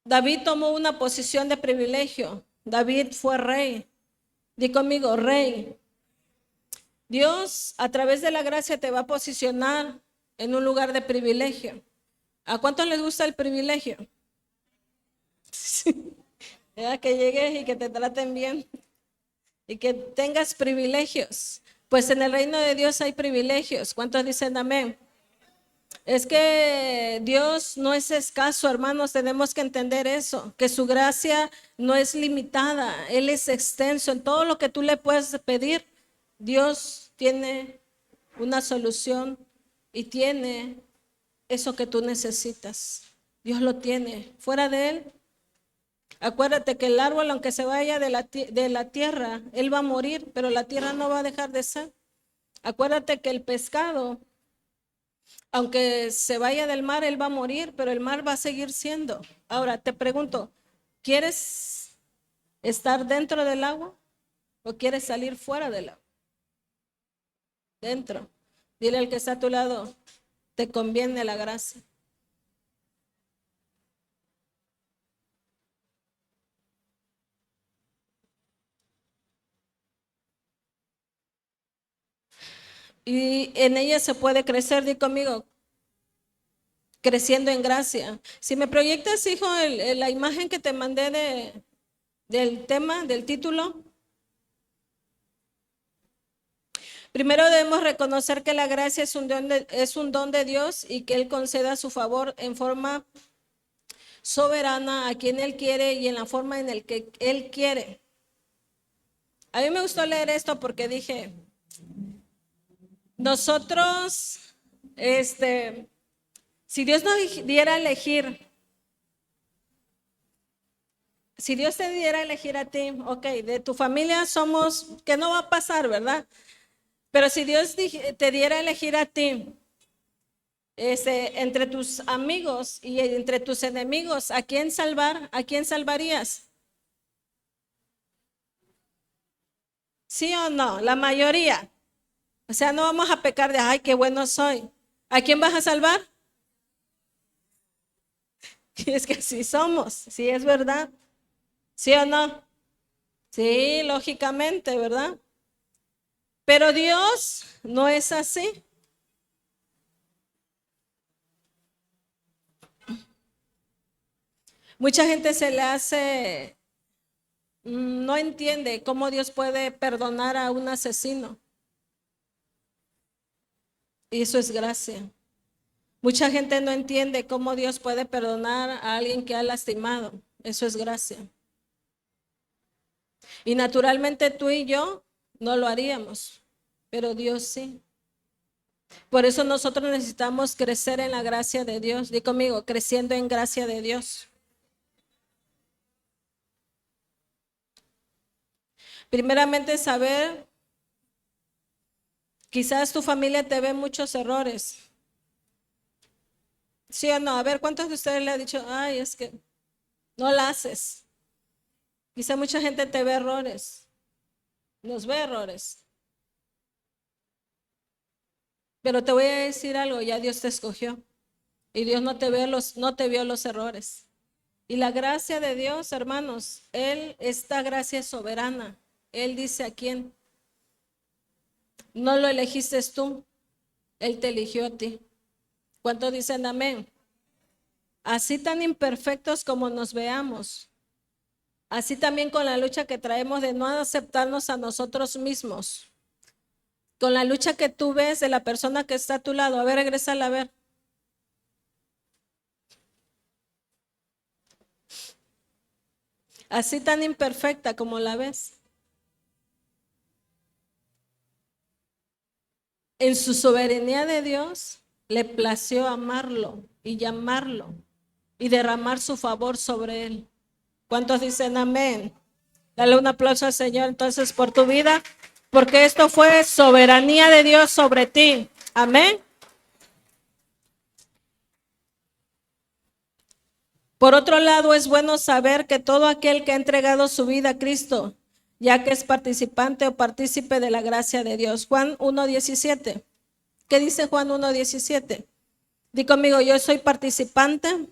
David tomó una posición de privilegio. David fue rey. Di conmigo, rey. Dios a través de la gracia te va a posicionar en un lugar de privilegio. ¿A cuántos les gusta el privilegio? Que llegues y que te traten bien y que tengas privilegios. Pues en el reino de Dios hay privilegios. ¿Cuántos dicen amén? Es que Dios no es escaso, hermanos, tenemos que entender eso, que su gracia no es limitada, Él es extenso. En todo lo que tú le puedes pedir, Dios tiene una solución y tiene eso que tú necesitas. Dios lo tiene. Fuera de Él, acuérdate que el árbol, aunque se vaya de la tierra, él va a morir, pero la tierra no va a dejar de ser. Acuérdate que el pescado, aunque se vaya del mar, él va a morir, pero el mar va a seguir siendo. Ahora, te pregunto, ¿quieres estar dentro del agua o quieres salir fuera del agua? Dentro. Dile al que está a tu lado, te conviene la gracia. Y en ella se puede crecer, di conmigo, creciendo en gracia. Si me proyectas, hijo, la imagen que te mandé del tema, del título. Primero debemos reconocer que la gracia es un don de Dios y que Él conceda su favor en forma soberana a quien Él quiere y en la forma en la que Él quiere. A mí me gustó leer esto porque dije, nosotros, si Dios nos diera a elegir, si Dios te diera a elegir a ti, ok, de tu familia somos, que no va a pasar, ¿verdad? Pero si Dios te diera a elegir a ti, entre tus amigos y entre tus enemigos, ¿a quién salvar? ¿A quién salvarías? ¿Sí o no? La mayoría. O sea, no vamos a pecar de, ay, qué bueno soy. ¿A quién vas a salvar? Es que así somos, sí es verdad. ¿Sí o no? Sí, lógicamente, ¿verdad? Pero Dios no es así. Mucha gente se le hace, no entiende cómo Dios puede perdonar a un asesino. Y eso es gracia. Mucha gente no entiende cómo Dios puede perdonar a alguien que ha lastimado. Eso es gracia. Y naturalmente tú y yo no lo haríamos, pero Dios sí. Por eso nosotros necesitamos crecer en la gracia de Dios. Di conmigo, creciendo en gracia de Dios. Primeramente saber, quizás tu familia te ve muchos errores. ¿Sí o no? A ver, ¿cuántos de ustedes le han dicho, ay, es que no la haces? Quizá mucha gente te ve errores, nos ve errores. Pero te voy a decir algo, ya Dios te escogió y Dios no te vio los errores. Y la gracia de Dios, hermanos, esta gracia es soberana. Él dice a quién. No lo elegiste tú, Él te eligió a ti. ¿Cuántos dicen amén? Así tan imperfectos como nos veamos, así también con la lucha que traemos de no aceptarnos a nosotros mismos, con la lucha que tú ves de la persona que está a tu lado. A ver, regrésala a ver. Así tan imperfecta como la ves. En su soberanía de Dios, le plació amarlo y llamarlo y derramar su favor sobre él. ¿Cuántos dicen amén? Dale un aplauso al Señor entonces por tu vida, porque esto fue soberanía de Dios sobre ti. Amén. Por otro lado, es bueno saber que todo aquel que ha entregado su vida a Cristo, ya que es participante o partícipe de la gracia de Dios. Juan 1:17. ¿Qué dice Juan 1:17? Di conmigo, yo soy participante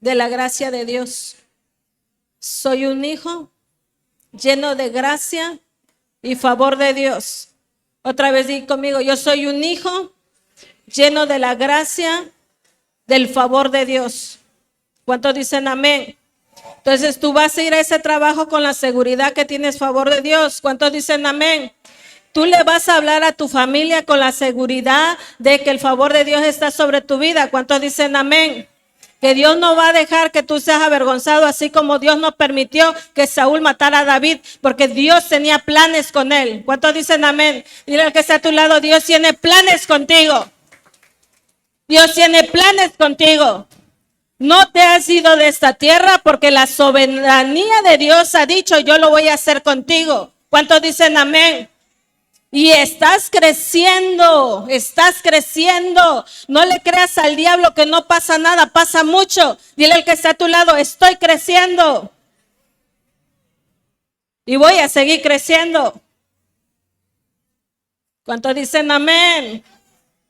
de la gracia de Dios. Soy un hijo lleno de gracia y favor de Dios. Otra vez di conmigo, yo soy un hijo lleno de la gracia, del favor de Dios. ¿Cuántos dicen amén? Entonces tú vas a ir a ese trabajo con la seguridad que tienes favor de Dios. ¿Cuántos dicen amén? Tú le vas a hablar a tu familia con la seguridad de que el favor de Dios está sobre tu vida. ¿Cuántos dicen amén? Que Dios no va a dejar que tú seas avergonzado, así como Dios no permitió que Saúl matara a David, porque Dios tenía planes con él. ¿Cuántos dicen amén? Dile al que está a tu lado, Dios tiene planes contigo. Dios tiene planes contigo. No te has ido de esta tierra porque la soberanía de Dios ha dicho, yo lo voy a hacer contigo. ¿Cuántos dicen amén? Y estás creciendo, estás creciendo. No le creas al diablo que no pasa nada, pasa mucho. Dile al que está a tu lado, estoy creciendo. Y voy a seguir creciendo. ¿Cuántos dicen amén?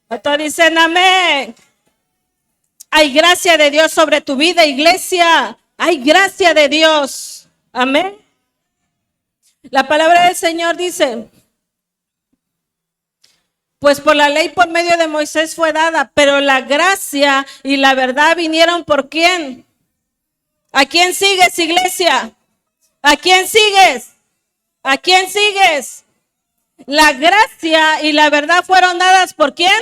¿Cuántos dicen amén? Hay gracia de Dios sobre tu vida, iglesia. Hay gracia de Dios. Amén. La palabra del Señor dice, pues por la ley por medio de Moisés fue dada, pero la gracia y la verdad vinieron ¿por quién? ¿A quién sigues, iglesia? ¿A quién sigues? ¿A quién sigues? La gracia y la verdad fueron dadas ¿por quién?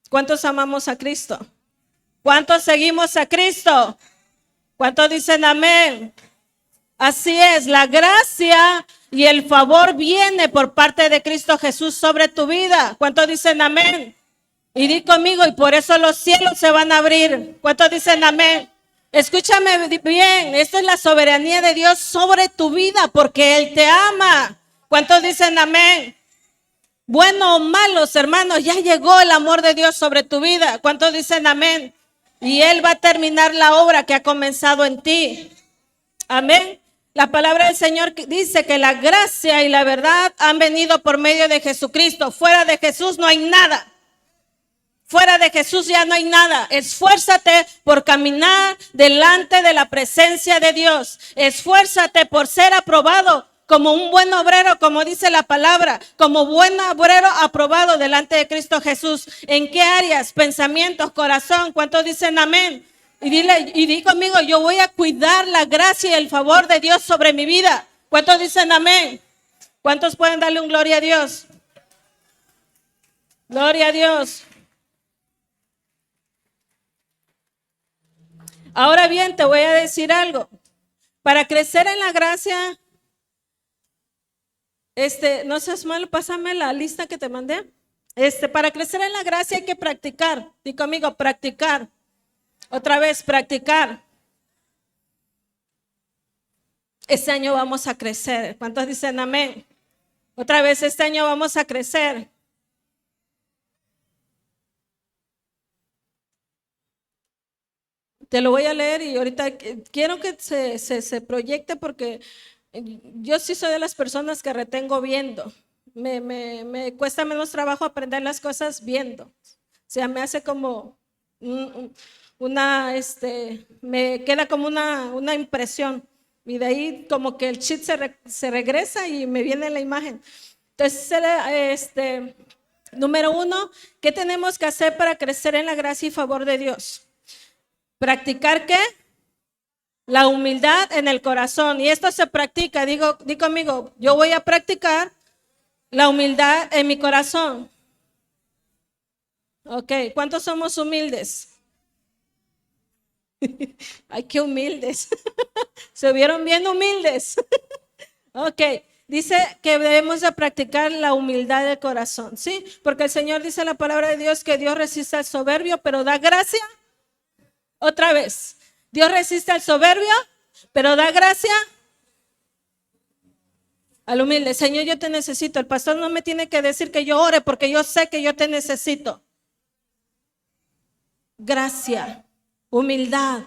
¿Cuántos amamos a Cristo? ¿Cuántos seguimos a Cristo? ¿Cuántos dicen amén? Así es, la gracia y el favor viene por parte de Cristo Jesús sobre tu vida. ¿Cuántos dicen amén? Y di conmigo, y por eso los cielos se van a abrir. ¿Cuántos dicen amén? Escúchame bien, esta es la soberanía de Dios sobre tu vida, porque Él te ama. ¿Cuántos dicen amén? Bueno o malos, hermanos, ya llegó el amor de Dios sobre tu vida. ¿Cuántos dicen amén? Y Él va a terminar la obra que ha comenzado en ti. Amén. La palabra del Señor dice que la gracia y la verdad han venido por medio de Jesucristo. Fuera de Jesús no hay nada. Fuera de Jesús ya no hay nada. Esfuérzate por caminar delante de la presencia de Dios. Esfuérzate por ser aprobado como un buen obrero, como dice la palabra, como buen obrero aprobado delante de Cristo Jesús. ¿En qué áreas? Pensamientos, corazón. ¿Cuántos dicen amén? Y di conmigo, yo voy a cuidar la gracia y el favor de Dios sobre mi vida. ¿Cuántos dicen amén? ¿Cuántos pueden darle un gloria a Dios? Gloria a Dios. Ahora bien, te voy a decir algo. Para crecer en la gracia, no seas malo, pásame la lista que te mandé. Para crecer en la gracia hay que practicar. Di conmigo, practicar. Otra vez, practicar. Este año vamos a crecer. ¿Cuántos dicen amén? Otra vez, este año vamos a crecer. Te lo voy a leer y ahorita quiero que se proyecte porque yo sí soy de las personas que retengo viendo. Me cuesta menos trabajo aprender las cosas viendo. O sea, me hace como me queda como una impresión. Y de ahí como que el chip se regresa y me viene la imagen. Entonces, número 1, ¿qué tenemos que hacer para crecer en la gracia y favor de Dios? ¿Practicar qué? La humildad en el corazón. Y esto se practica, di conmigo, yo voy a practicar la humildad en mi corazón. Ok, ¿cuántos somos humildes? Ay, qué humildes. ¿Se vieron bien humildes? Ok, dice que debemos de practicar la humildad del corazón, ¿sí? Porque el Señor dice en la palabra de Dios que Dios resiste al soberbio, pero da gracia. Otra vez, Dios resiste al soberbio, pero da gracia al humilde. Señor, yo te necesito. El pastor no me tiene que decir que yo ore porque yo sé que yo te necesito. Gracia, humildad.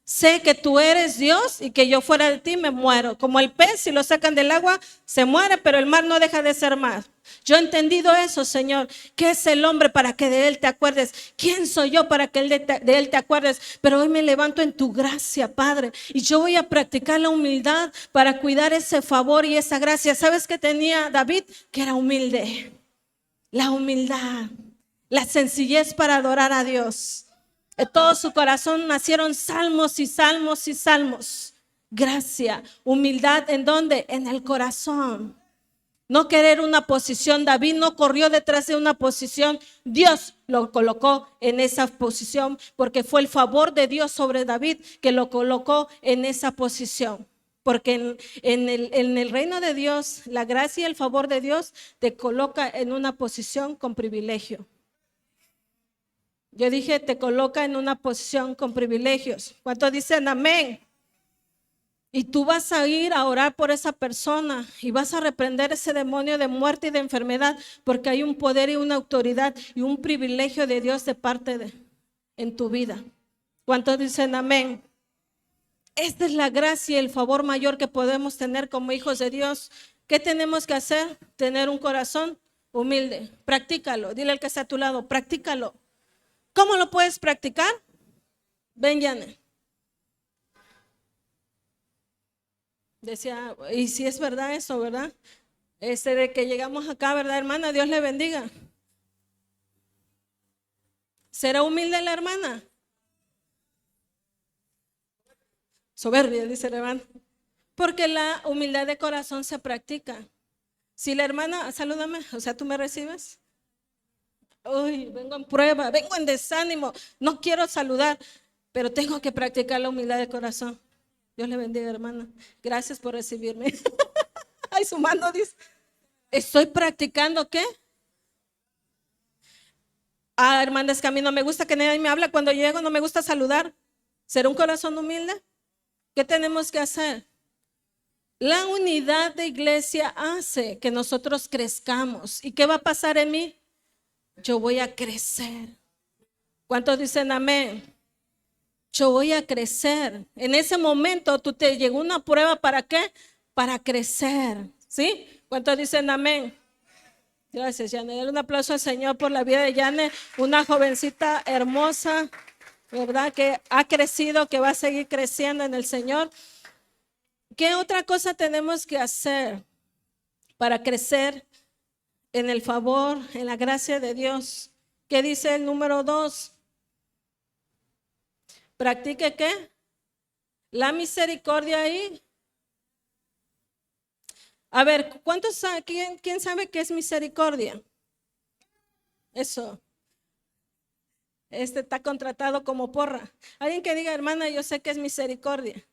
Sé que tú eres Dios y que yo fuera de ti me muero. Como el pez, si lo sacan del agua, se muere, pero el mar no deja de ser mar. Yo he entendido eso, Señor. ¿Qué es el hombre para que de él te acuerdes? ¿Quién soy yo para que de él te acuerdes? Pero hoy me levanto en tu gracia, Padre. Y yo voy a practicar la humildad para cuidar ese favor y esa gracia. ¿Sabes qué tenía David? Que era humilde. La humildad, la sencillez para adorar a Dios. De todo su corazón nacieron salmos y salmos y salmos. Gracia, humildad, ¿en dónde? En el corazón. No querer una posición. David no corrió detrás de una posición. Dios lo colocó en esa posición porque fue el favor de Dios sobre David que lo colocó en esa posición. Porque en el reino de Dios, la gracia y el favor de Dios te coloca en una posición con privilegio. Yo dije, te coloca en una posición con privilegios. ¿Cuántos dicen amén? Y tú vas a ir a orar por esa persona y vas a reprender ese demonio de muerte y de enfermedad porque hay un poder y una autoridad y un privilegio de Dios de parte en tu vida. ¿Cuántos dicen amén? Esta es la gracia y el favor mayor que podemos tener como hijos de Dios. ¿Qué tenemos que hacer? Tener un corazón humilde. Practícalo. Dile al que está a tu lado, practícalo. ¿Cómo lo puedes practicar? Ven, Yane. Decía, y si es verdad eso, ¿verdad? De que llegamos acá, ¿verdad, hermana? Dios le bendiga. ¿Será humilde la hermana? Soberbia, dice el hermano. Porque la humildad de corazón se practica. Si la hermana, salúdame, o sea, ¿tú me recibes? Uy, vengo en prueba, vengo en desánimo, no quiero saludar, pero tengo que practicar la humildad de corazón. Dios le bendiga, hermana. Gracias por recibirme. Ay, su mano dice, ¿estoy practicando qué? Hermana, es que a mí no me gusta que nadie me hable cuando llego, no me gusta saludar. ¿Será un corazón humilde? ¿Qué tenemos que hacer? La unidad de iglesia hace que nosotros crezcamos. ¿Y qué va a pasar en mí? Yo voy a crecer. ¿Cuántos dicen amén? Yo voy a crecer. En ese momento tú te llegó una prueba, ¿para qué? Para crecer. ¿Sí? ¿Cuántos dicen amén? Gracias, Yane. Dale un aplauso al Señor por la vida de Yane, una jovencita hermosa, ¿verdad? Que ha crecido, que va a seguir creciendo en el Señor. ¿Qué otra cosa tenemos que hacer para crecer en el favor, en la gracia de Dios? ¿Qué dice el número 2? ¿Practique qué? La misericordia ahí. A ver, ¿quién sabe qué es misericordia? Eso. Este está contratado como porra. Alguien que diga, hermana, yo sé que es misericordia.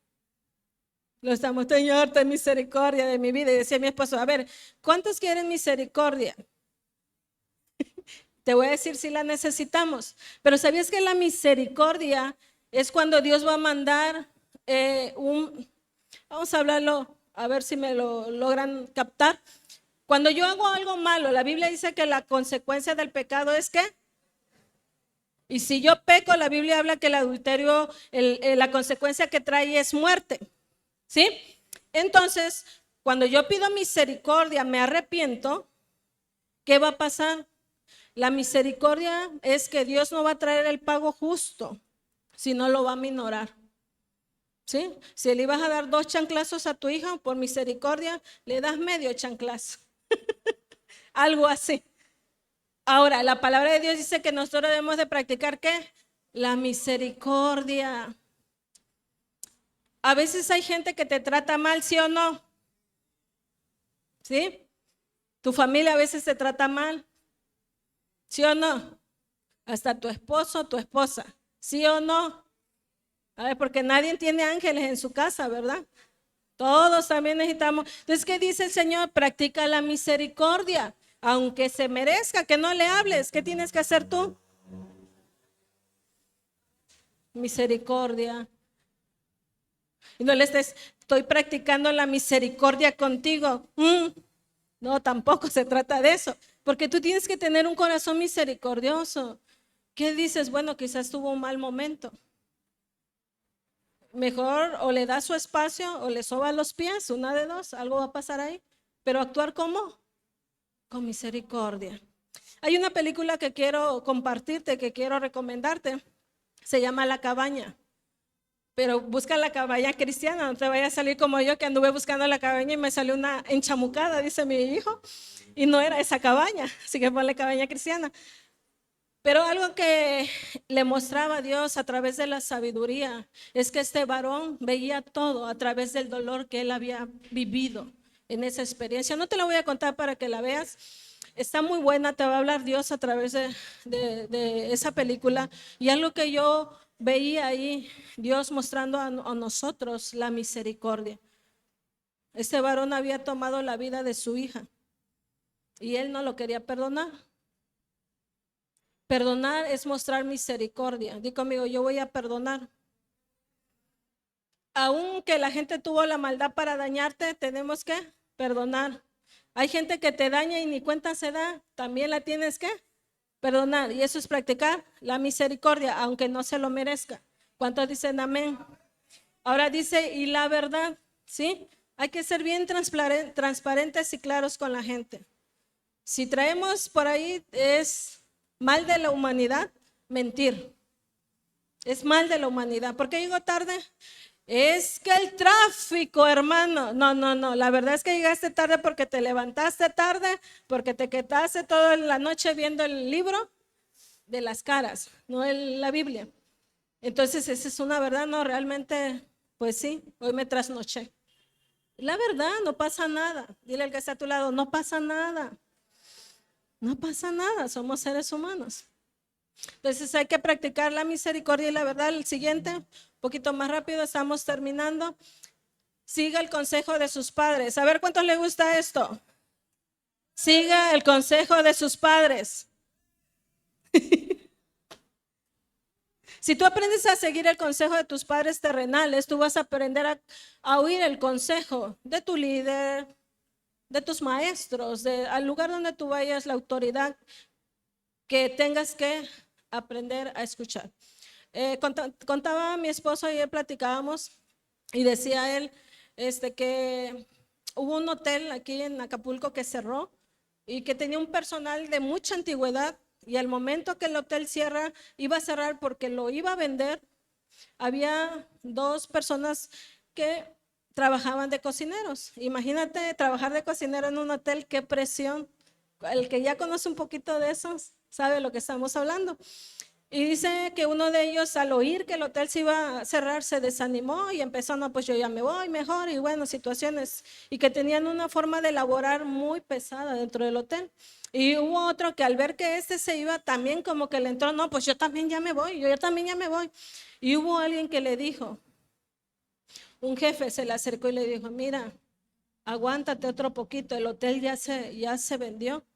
Lo estamos, Señor, ten misericordia de mi vida. Y decía mi esposo, a ver, ¿cuántos quieren misericordia? Te voy a decir si la necesitamos. Pero ¿sabías que la misericordia es cuando Dios va a mandar vamos a hablarlo, a ver si me lo logran captar? Cuando yo hago algo malo, la Biblia dice que la consecuencia del pecado es ¿qué? Y si yo peco, la Biblia habla que el adulterio, la consecuencia que trae es muerte. ¿Sí? Entonces, cuando yo pido misericordia, me arrepiento, ¿qué va a pasar? La misericordia es que Dios no va a traer el pago justo, sino lo va a minorar. ¿Sí? Si le ibas a dar 2 chanclazos a tu hija, por misericordia, le das medio chanclazo. Algo así. Ahora, la palabra de Dios dice que nosotros debemos de practicar ¿qué? La misericordia. A veces hay gente que te trata mal, ¿sí o no? ¿Sí? Tu familia a veces te trata mal, ¿sí o no? Hasta tu esposo, tu esposa, ¿sí o no? A ver, porque nadie tiene ángeles en su casa, ¿verdad? Todos también necesitamos. Entonces, ¿qué dice el Señor? Practica la misericordia. Aunque se merezca que no le hables, ¿qué tienes que hacer tú? Misericordia. Y no le estés, estoy practicando la misericordia contigo. No, tampoco se trata de eso. Porque tú tienes que tener un corazón misericordioso. ¿Qué dices? Bueno, quizás tuvo un mal momento. Mejor o le das su espacio o le soba los pies, una de dos, algo va a pasar ahí. Pero actuar ¿cómo? Con misericordia. Hay una película que quiero compartirte, que quiero recomendarte. Se llama La Cabaña. Pero busca la cabaña cristiana, no te vaya a salir como yo que anduve buscando la cabaña y me salió una enchamucada, dice mi hijo, y no era esa cabaña, así que ponle cabaña cristiana. Pero algo que le mostraba a Dios a través de la sabiduría es que este varón veía todo a través del dolor que él había vivido en esa experiencia. No te la voy a contar para que la veas. Está muy buena, te va a hablar Dios a través de esa película. Y algo que yo veía ahí, Dios mostrando a nosotros la misericordia. Este varón había tomado la vida de su hija y él no lo quería perdonar. Perdonar es mostrar misericordia. Di conmigo, yo voy a perdonar. Aunque la gente tuvo la maldad para dañarte, tenemos que perdonar. Hay gente que te daña y ni cuenta se da, también la tienes que perdonar. Y eso es practicar la misericordia, aunque no se lo merezca. ¿Cuántos dicen amén? Ahora dice, y la verdad, ¿sí? Hay que ser bien transparentes y claros con la gente. Si traemos por ahí, es mal de la humanidad, mentir. Es mal de la humanidad. ¿Por qué llego tarde? Es que el tráfico, hermano. No. La verdad es que llegaste tarde porque te levantaste tarde, porque te quedaste toda la noche viendo el libro de las caras, no la Biblia. Entonces, esa es una verdad, no, realmente, pues sí, hoy me trasnoché. La verdad, no pasa nada. Dile al que está a tu lado, no pasa nada. No pasa nada, somos seres humanos. Entonces hay que practicar la misericordia y la verdad. El siguiente, un poquito más rápido, estamos terminando. Siga el consejo de sus padres. A ver, ¿cuántos les gusta esto? Siga el consejo de sus padres. Si tú aprendes a seguir el consejo de tus padres terrenales, tú vas a aprender a oír el consejo de tu líder, de tus maestros, al lugar donde tú vayas, la autoridad que tengas que aprender a escuchar. Contaba a mi esposo, ayer platicábamos y decía él que hubo un hotel aquí en Acapulco que cerró y que tenía un personal de mucha antigüedad, y al momento que el hotel cierra, iba a cerrar porque lo iba a vender. Había 2 personas que trabajaban de cocineros. Imagínate trabajar de cocinero en un hotel, qué presión. El que ya conoce un poquito de eso sabe lo que estamos hablando. Y dice que uno de ellos, al oír que el hotel se iba a cerrar, se desanimó y empezó, no, pues yo ya me voy mejor, y bueno, situaciones, y que tenían una forma de laborar muy pesada dentro del hotel. Y hubo otro que al ver que este se iba, también como que le entró, no, pues yo también ya me voy, yo también ya me voy. Y hubo alguien que le dijo, un jefe se le acercó y le dijo, mira, aguántate otro poquito, el hotel ya se vendió,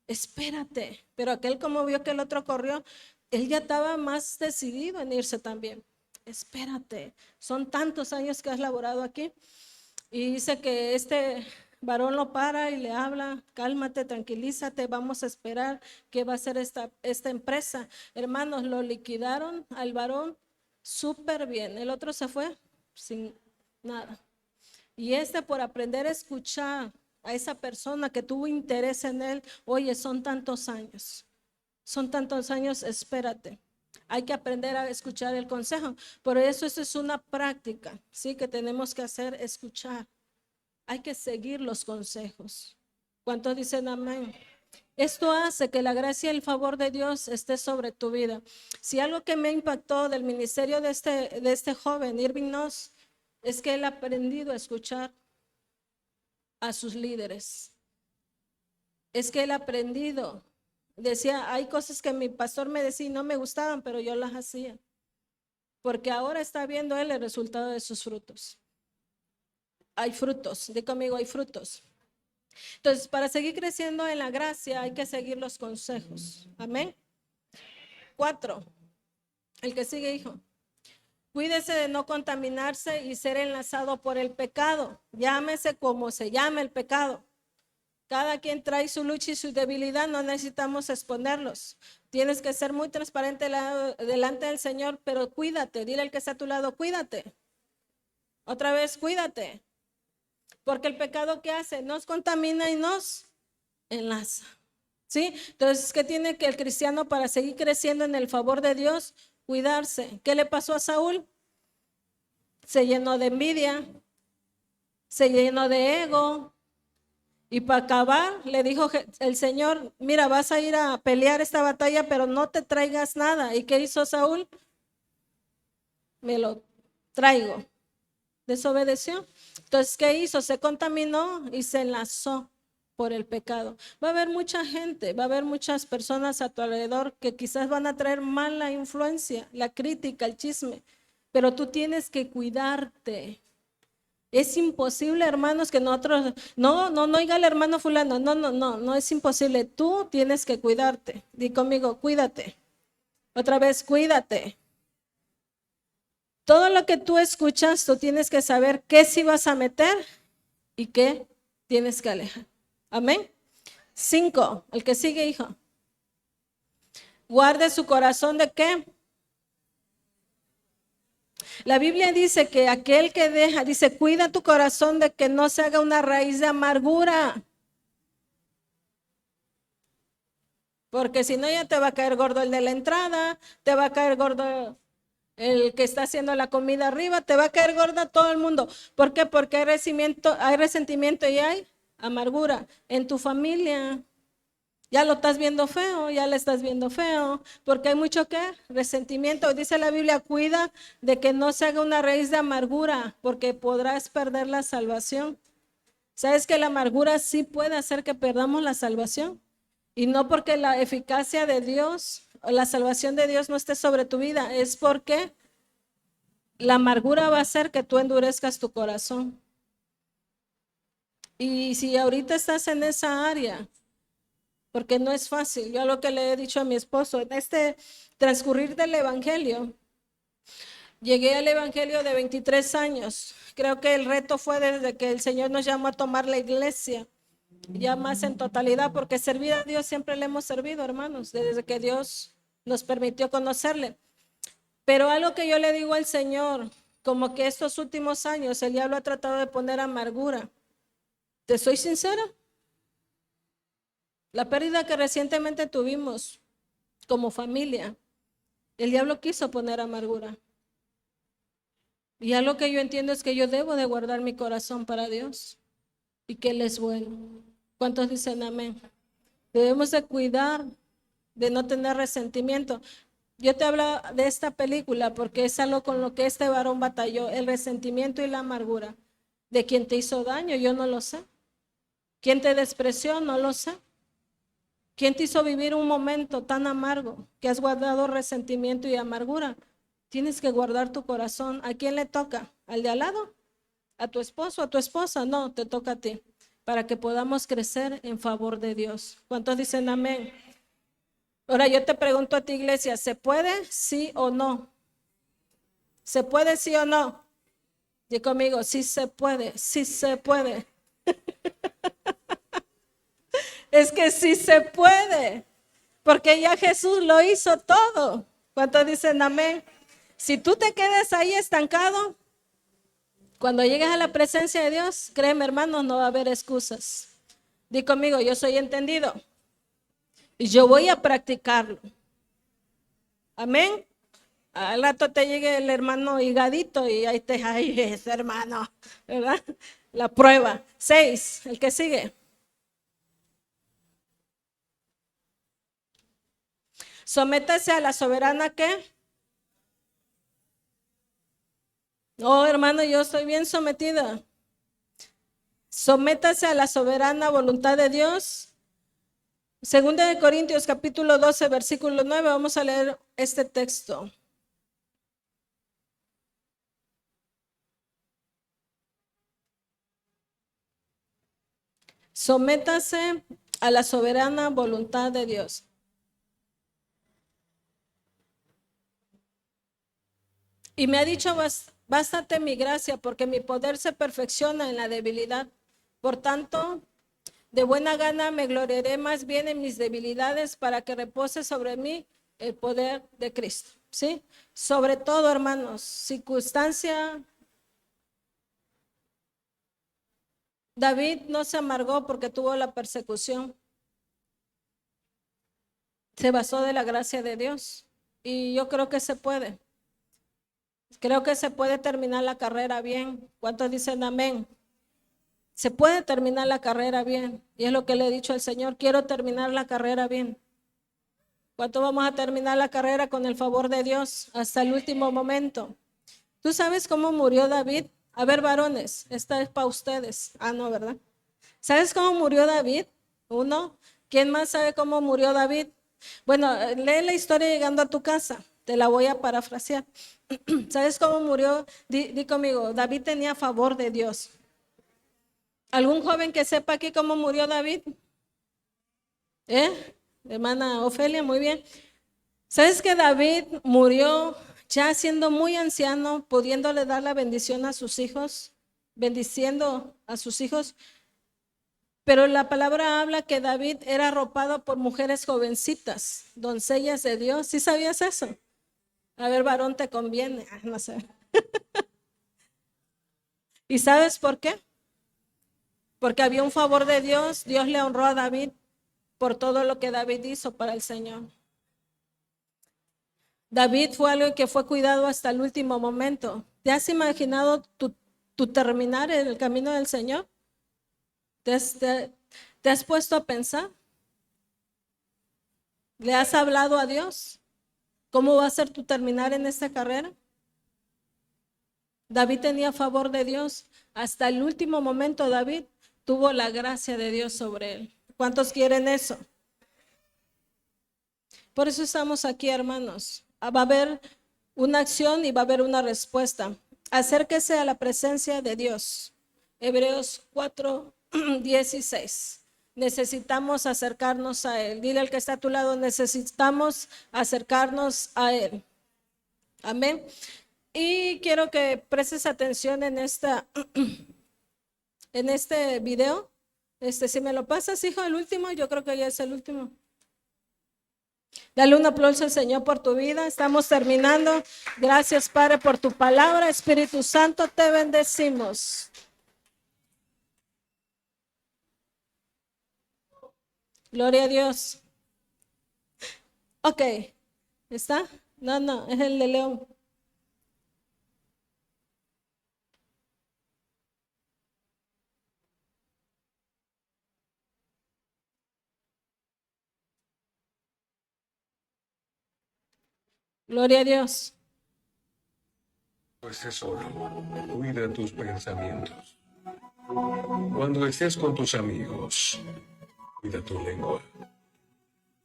espérate. Pero aquel, como vio que el otro corrió, él ya estaba más decidido en irse también. Espérate, son tantos años que has laborado aquí. Y dice que este varón lo para y le habla, cálmate, tranquilízate, vamos a esperar qué va a hacer esta empresa. Hermanos, lo liquidaron al varón súper bien. El otro se fue sin nada. Y por aprender a escuchar a esa persona que tuvo interés en él, oye, son tantos años, espérate. Hay que aprender a escuchar el consejo. Por eso es una práctica, ¿sí? Que tenemos que hacer, escuchar. Hay que seguir los consejos. ¿Cuántos dicen amén? Esto hace que la gracia y el favor de Dios esté sobre tu vida. Si algo que me impactó del ministerio de este joven, Irving Noss, es que él ha aprendido a escuchar a sus líderes. Es que él ha aprendido. Decía, hay cosas que mi pastor me decía y no me gustaban, pero yo las hacía. Porque ahora está viendo él el resultado de sus frutos. Hay frutos, di conmigo, hay frutos. Entonces, para seguir creciendo en la gracia hay que seguir los consejos. Amén. 4. El que sigue, hijo. Cuídese de no contaminarse y ser enlazado por el pecado. Llámese como se llame el pecado. Cada quien trae su lucha y su debilidad, no necesitamos exponerlos. Tienes que ser muy transparente delante del Señor, pero cuídate. Dile al que está a tu lado, cuídate. Otra vez, cuídate. Porque el pecado, ¿qué hace? Nos contamina y nos enlaza. ¿Sí? Entonces, ¿qué tiene que el cristiano para seguir creciendo en el favor de Dios? Cuidarse. ¿Qué le pasó a Saúl? Se llenó de envidia, se llenó de ego. Y para acabar, le dijo el Señor, mira, vas a ir a pelear esta batalla, pero no te traigas nada. ¿Y qué hizo Saúl? Me lo traigo. Desobedeció. Entonces, ¿qué hizo? Se contaminó y se enlazó por el pecado. Va a haber mucha gente, va a haber muchas personas a tu alrededor que quizás van a traer mala influencia, la crítica, el chisme, pero tú tienes que cuidarte. Es imposible, hermanos, que nosotros, no oiga el hermano fulano, no es imposible. Tú tienes que cuidarte. Di conmigo, cuídate. Otra vez, cuídate. Todo lo que tú escuchas, tú tienes que saber qué sí vas a meter y qué tienes que alejar. Amén. 5, el que sigue, hijo. Guarde su corazón de qué. La Biblia dice que aquel que deja, dice, cuida tu corazón de que no se haga una raíz de amargura. Porque si no, ya te va a caer gordo el de la entrada, te va a caer gordo el que está haciendo la comida arriba, te va a caer gordo todo el mundo. ¿Por qué? Porque hay resentimiento y hay amargura en tu familia. Ya lo estás viendo feo, ya le estás viendo feo, porque hay mucho ¿qué? Resentimiento. Dice la Biblia, cuida de que no se haga una raíz de amargura, porque podrás perder la salvación. ¿Sabes que la amargura sí puede hacer que perdamos la salvación? Y no porque la eficacia de Dios o la salvación de Dios no esté sobre tu vida, es porque la amargura va a hacer que tú endurezcas tu corazón. Y si ahorita estás en esa área, porque no es fácil. Yo lo que le he dicho a mi esposo, en este transcurrir del evangelio, llegué al evangelio de 23 años. Creo que el reto fue desde que el Señor nos llamó a tomar la iglesia, ya más en totalidad, porque servir a Dios siempre le hemos servido, hermanos, desde que Dios nos permitió conocerle. Pero algo que yo le digo al Señor, como que estos últimos años el diablo ha tratado de poner amargura. ¿Te soy sincera? La pérdida que recientemente tuvimos como familia, el diablo quiso poner amargura. Y algo que yo entiendo es que yo debo de guardar mi corazón para Dios y que Él es bueno. ¿Cuántos dicen amén? Debemos de cuidar de no tener resentimiento. Yo te hablo de esta película porque es algo con lo que este varón batalló, el resentimiento y la amargura. ¿De quién te hizo daño? Yo no lo sé. ¿Quién te despreció? No lo sé. ¿Quién te hizo vivir un momento tan amargo que has guardado resentimiento y amargura? Tienes que guardar tu corazón. ¿A quién le toca? ¿Al de al lado? ¿A tu esposo? ¿A tu esposa? No, te toca a ti, para que podamos crecer en favor de Dios. ¿Cuántos dicen amén? Ahora yo te pregunto a ti, iglesia, ¿se puede? ¿Sí o no? ¿Se puede, sí o no? Di conmigo, sí se puede, sí se puede. Es que sí se puede, porque ya Jesús lo hizo todo. ¿Cuántos dicen amén? Si tú te quedas ahí estancado, cuando llegues a la presencia de Dios, créeme, hermanos, no va a haber excusas. Di conmigo, yo soy entendido y yo voy a practicarlo. Amén. Al rato te llegue el hermano higadito y ahí te, ay, ese hermano, ¿verdad? La prueba. 6, el que sigue. Sométase a la soberana, ¿qué? Oh, hermano, yo estoy bien sometida. Sométase a la soberana voluntad de Dios. Segunda de Corintios capítulo 12, versículo 9, vamos a leer este texto. Sométase a la soberana voluntad de Dios. Y me ha dicho, bástate mi gracia, porque mi poder se perfecciona en la debilidad. Por tanto, de buena gana me gloriaré más bien en mis debilidades para que repose sobre mí el poder de Cristo. ¿Sí? Sobre todo, hermanos, circunstancia. David no se amargó porque tuvo la persecución. Se basó de la gracia de Dios. Y yo creo que se puede. Creo que se puede terminar la carrera bien. ¿Cuántos dicen amén? Se puede terminar la carrera bien. Y es lo que le he dicho al Señor. Quiero terminar la carrera bien. ¿Cuánto vamos a terminar la carrera con el favor de Dios hasta el último momento? ¿Tú sabes cómo murió David? A ver, varones, esta es para ustedes. Ah, no, ¿verdad? ¿Sabes cómo murió David? Uno. ¿Quién más sabe cómo murió David? Bueno, lee la historia llegando a tu casa. Te la voy a parafrasear. ¿Sabes cómo murió? Di conmigo, David tenía favor de Dios. ¿Algún joven que sepa aquí cómo murió David? Hermana Ofelia, muy bien. ¿Sabes que David murió ya siendo muy anciano, pudiéndole dar la bendición a sus hijos, bendiciendo a sus hijos? Pero la palabra habla que David era arropado por mujeres jovencitas, doncellas de Dios. ¿Sí sabías eso? A ver, varón, te conviene. No sé. ¿Y sabes por qué? Porque había un favor de Dios. Dios le honró a David por todo lo que David hizo para el Señor. David fue algo que fue cuidado hasta el último momento. ¿Te has imaginado tu terminar en el camino del Señor? ¿Te has puesto a pensar? ¿Le has hablado a Dios? ¿Cómo va a ser tu terminar en esta carrera? David tenía favor de Dios. Hasta el último momento David tuvo la gracia de Dios sobre él. ¿Cuántos quieren eso? Por eso estamos aquí, hermanos. Va a haber una acción y va a haber una respuesta. Acérquese a la presencia de Dios. Hebreos 4:16. Necesitamos acercarnos a Él. Dile al que está a tu lado, necesitamos acercarnos a Él. Amén. Y quiero que prestes atención en este video. Si me lo pasas, hijo, el último, yo creo que ya es el último. Dale un aplauso al Señor por tu vida. Estamos terminando. Gracias, Padre, por tu palabra. Espíritu Santo, te bendecimos. Gloria a Dios. Ok. ¿Está? No, es el de León. Gloria a Dios. Cuando estés solo, cuida tus pensamientos. Cuando estés con tus amigos, cuida tu lengua.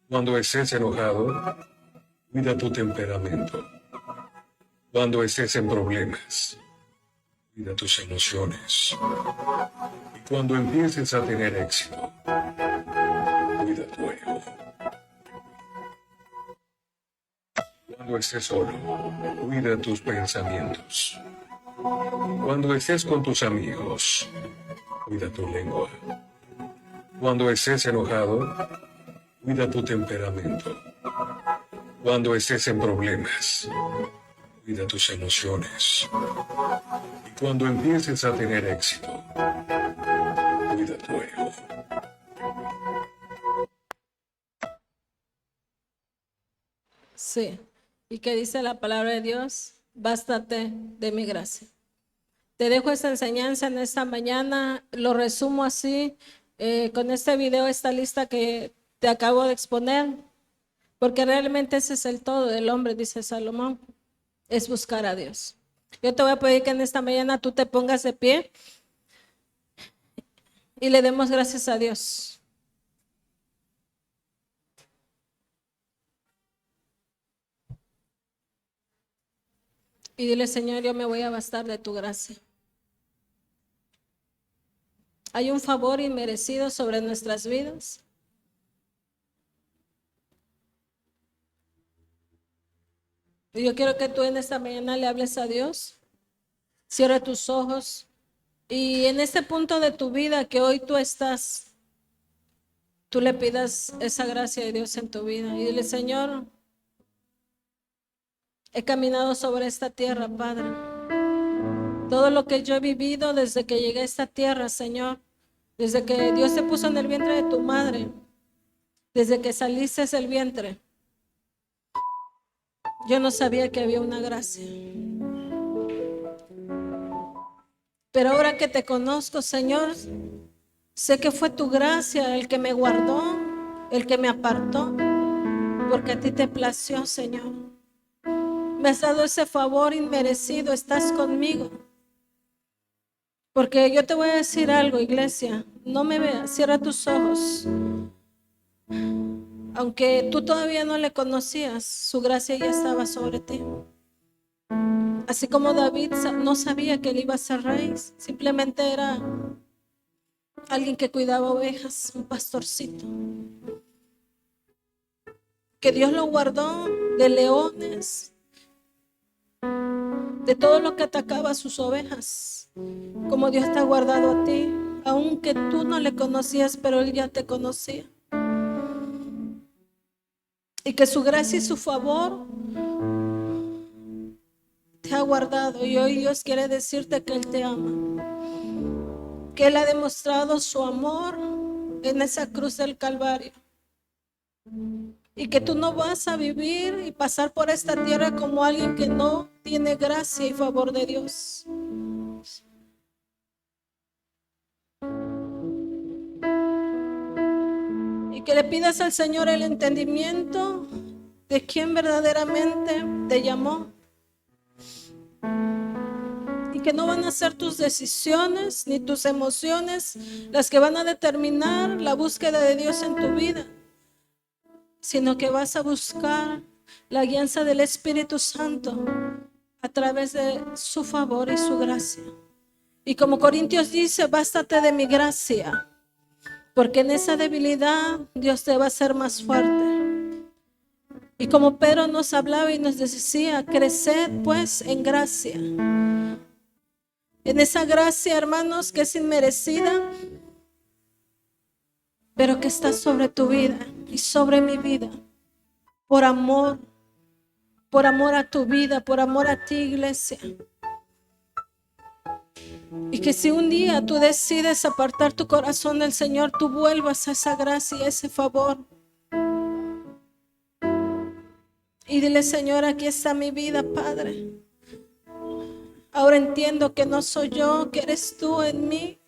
Cuando estés enojado, cuida tu temperamento. Cuando estés en problemas, cuida tus emociones. Y cuando empieces a tener éxito, cuida tu ego. Cuando estés solo, cuida tus pensamientos. Cuando estés con tus amigos, cuida tu lengua. Cuando estés enojado, cuida tu temperamento. Cuando estés en problemas, cuida tus emociones. Y cuando empieces a tener éxito, cuida tu ego. Sí. ¿Y qué dice la palabra de Dios? Bástate de mi gracia. Te dejo esta enseñanza en esta mañana. Lo resumo así, con este video, esta lista que te acabo de exponer. Porque realmente ese es el todo del hombre, dice Salomón, es buscar a Dios. Yo te voy a pedir que en esta mañana tú te pongas de pie y le demos gracias a Dios. Y dile, Señor, yo me voy a bastar de tu gracia. Hay un favor inmerecido sobre nuestras vidas. Y yo quiero que tú en esta mañana le hables a Dios. Cierra tus ojos. Y en este punto de tu vida que hoy tú estás, tú le pidas esa gracia de Dios en tu vida. Y dile, Señor, he caminado sobre esta tierra, Padre. Todo lo que yo he vivido desde que llegué a esta tierra, Señor, desde que Dios te puso en el vientre de tu madre, desde que saliste del vientre, yo no sabía que había una gracia. Pero ahora que te conozco, Señor, sé que fue tu gracia el que me guardó, el que me apartó, porque a ti te plació, Señor. Me has dado ese favor inmerecido, estás conmigo. Porque yo te voy a decir algo, iglesia, no me veas, cierra tus ojos. Aunque tú todavía no le conocías, su gracia ya estaba sobre ti. Así como David no sabía que él iba a ser rey, simplemente era alguien que cuidaba ovejas, un pastorcito. Que Dios lo guardó de leones, de todo lo que atacaba a sus ovejas, como Dios te ha guardado a ti, aunque tú no le conocías, pero Él ya te conocía. Y que su gracia y su favor te ha guardado. Y hoy Dios quiere decirte que Él te ama, que Él ha demostrado su amor en esa cruz del Calvario. Y que tú no vas a vivir y pasar por esta tierra como alguien que no tiene gracia y favor de Dios. Y que le pidas al Señor el entendimiento de quién verdaderamente te llamó. Y que no van a ser tus decisiones ni tus emociones las que van a determinar la búsqueda de Dios en tu vida, sino que vas a buscar la guianza del Espíritu Santo a través de su favor y su gracia. Y como Corintios dice, bástate de mi gracia, porque en esa debilidad Dios te va a hacer más fuerte. Y como Pedro nos hablaba y nos decía, creced pues en gracia. En esa gracia, hermanos, que es inmerecida, pero que está sobre tu vida y sobre mi vida, por amor a tu vida, por amor a ti, iglesia. Y que si un día tú decides apartar tu corazón del Señor, tú vuelvas a esa gracia y a ese favor. Y dile, Señor, aquí está mi vida, Padre. Ahora entiendo que no soy yo, que eres tú en mí.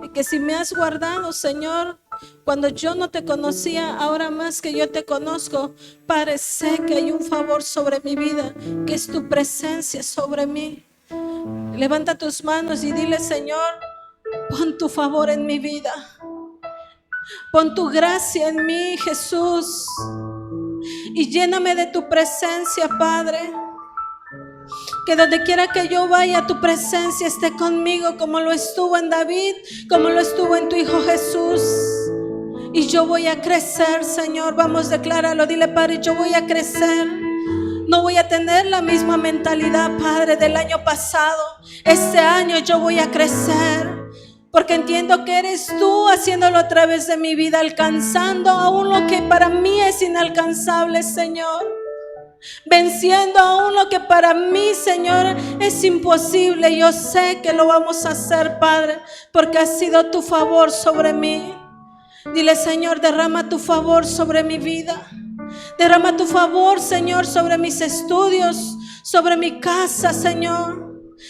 Y que si me has guardado, Señor, Cuando yo no te conocía, ahora más que yo te conozco, Padre, sé que hay un favor sobre mi vida, que es tu presencia sobre mí. Levanta tus manos y dile: Señor, pon tu favor en mi vida. Pon tu gracia en mí, Jesús. Y lléname de tu presencia, Padre. Que donde quiera que yo vaya, tu presencia esté conmigo, como lo estuvo en David, como lo estuvo en tu Hijo Jesús. Y yo voy a crecer, Señor. Vamos, decláralo, dile: Padre, yo voy a crecer. No voy a tener la misma mentalidad, Padre, del año pasado. Este año yo voy a crecer, porque entiendo que eres tú haciéndolo a través de mi vida, alcanzando aún lo que para mí es inalcanzable, Señor. Venciendo aún lo que para mí, Señor, es imposible. Yo sé que lo vamos a hacer, Padre, porque ha sido tu favor sobre mí. Dile: Señor, derrama tu favor sobre mi vida. Derrama tu favor, Señor, sobre mis estudios, sobre mi casa, Señor.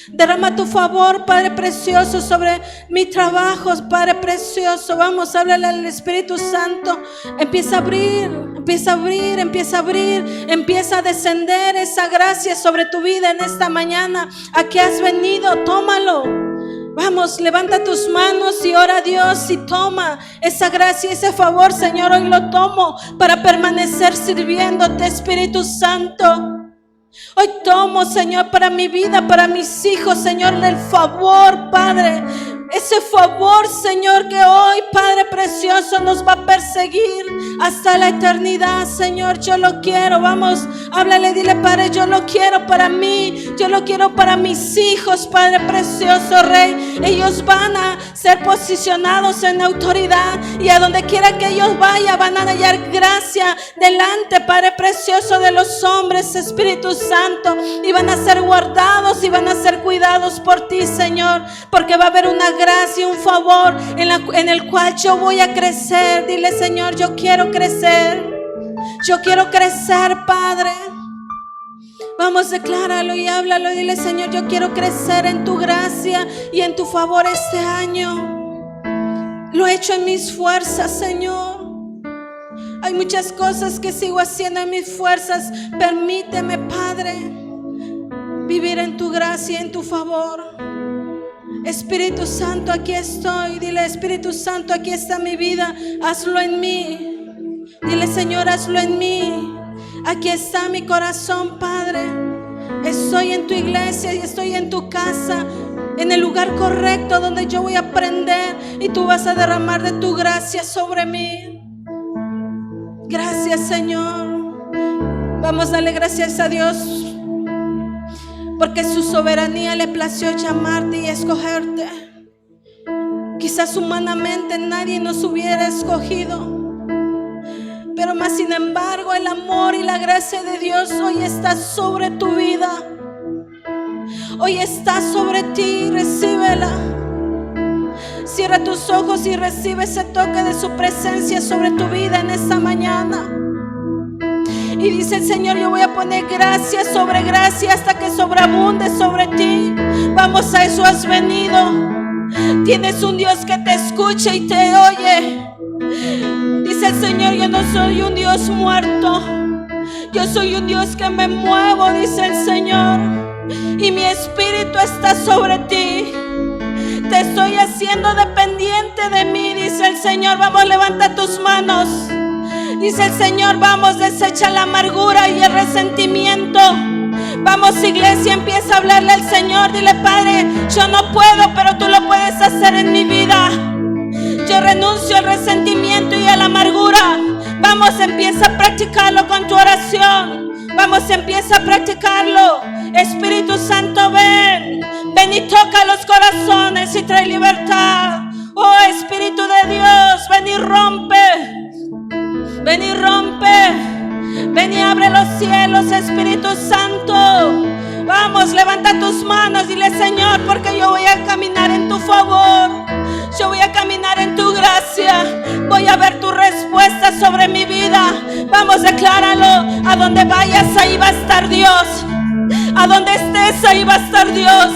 Derrama tu favor, Padre precioso, sobre mi trabajo, Padre precioso. Vamos a hablarle al Espíritu Santo. Empieza a abrir, empieza a abrir, empieza a abrir. Empieza a descender esa gracia sobre tu vida en esta mañana. ¿A qué has venido? Tómalo. Vamos, levanta tus manos y ora a Dios y toma esa gracia, ese favor. Señor, hoy lo tomo para permanecer sirviéndote, Espíritu Santo. Hoy tomo, Señor, para mi vida, para mis hijos, Señor, el favor, Padre. Ese favor, Señor, que hoy, Padre precioso, nos va a perseguir hasta la eternidad, Señor. Yo lo quiero. Vamos, háblale, dile: Padre, yo lo quiero para mí. Yo lo quiero para mis hijos, Padre precioso, Rey. Ellos van a ser posicionados en autoridad, y a donde quiera que ellos vayan van a hallar gracia delante, Padre precioso, de los hombres, Espíritu Santo. Y van a ser guardados y van a ser cuidados por ti, Señor, porque va a haber una gracia, un favor en el cual yo voy a crecer. Dile: Señor, yo quiero crecer. Yo quiero crecer, Padre. Vamos, decláralo y háblalo. Dile: Señor, yo quiero crecer en tu gracia y en tu favor este año. Lo he hecho en mis fuerzas, Señor. Hay muchas cosas que sigo haciendo en mis fuerzas. Permíteme, Padre, vivir en tu gracia y en tu favor. Espíritu Santo, aquí estoy. Dile: Espíritu Santo, aquí está mi vida. Hazlo en mí. Dile: Señor, hazlo en mí. Aquí está mi corazón, Padre. Estoy en tu iglesia y estoy en tu casa, en el lugar correcto donde yo voy a aprender, y tú vas a derramar de tu gracia sobre mí. Gracias, Señor. Vamos a darle gracias a Dios, porque su soberanía le plació llamarte y escogerte. Quizás humanamente nadie nos hubiera escogido, pero más sin embargo el amor y la gracia de Dios hoy está sobre tu vida. Hoy está sobre ti. Recíbela. Cierra tus ojos y recibe ese toque de su presencia sobre tu vida en esta mañana. Y dice el Señor: yo voy a poner gracia sobre gracia hasta que sobreabunde sobre ti. Vamos, a eso has venido. Tienes un Dios que te escucha y te oye. Dice el Señor: yo no soy un Dios muerto, yo soy un Dios que me muevo, dice el Señor. Y mi espíritu está sobre ti. Te estoy haciendo dependiente de mí, dice el Señor. Vamos, levanta tus manos. Dice el Señor: vamos, desecha la amargura y el resentimiento. Vamos, iglesia, empieza a hablarle al Señor. Dile: Padre, yo no puedo, pero tú lo puedes hacer en mi vida. Yo renuncio al resentimiento y a la amargura. Vamos, empieza a practicarlo con tu oración. Vamos, empieza a practicarlo. Espíritu Santo, ven. Ven y toca los corazones y trae libertad. Oh, Espíritu de Dios, ven y rompe. Ven y rompe. Ven y abre los cielos, Espíritu Santo. Vamos, levanta tus manos. Dile: Señor, porque yo voy a caminar en tu favor. Yo voy a caminar en tu gracia. Voy a ver tu respuesta sobre mi vida. Vamos, decláralo. A donde vayas, ahí va a estar Dios. A donde estés, ahí va a estar Dios.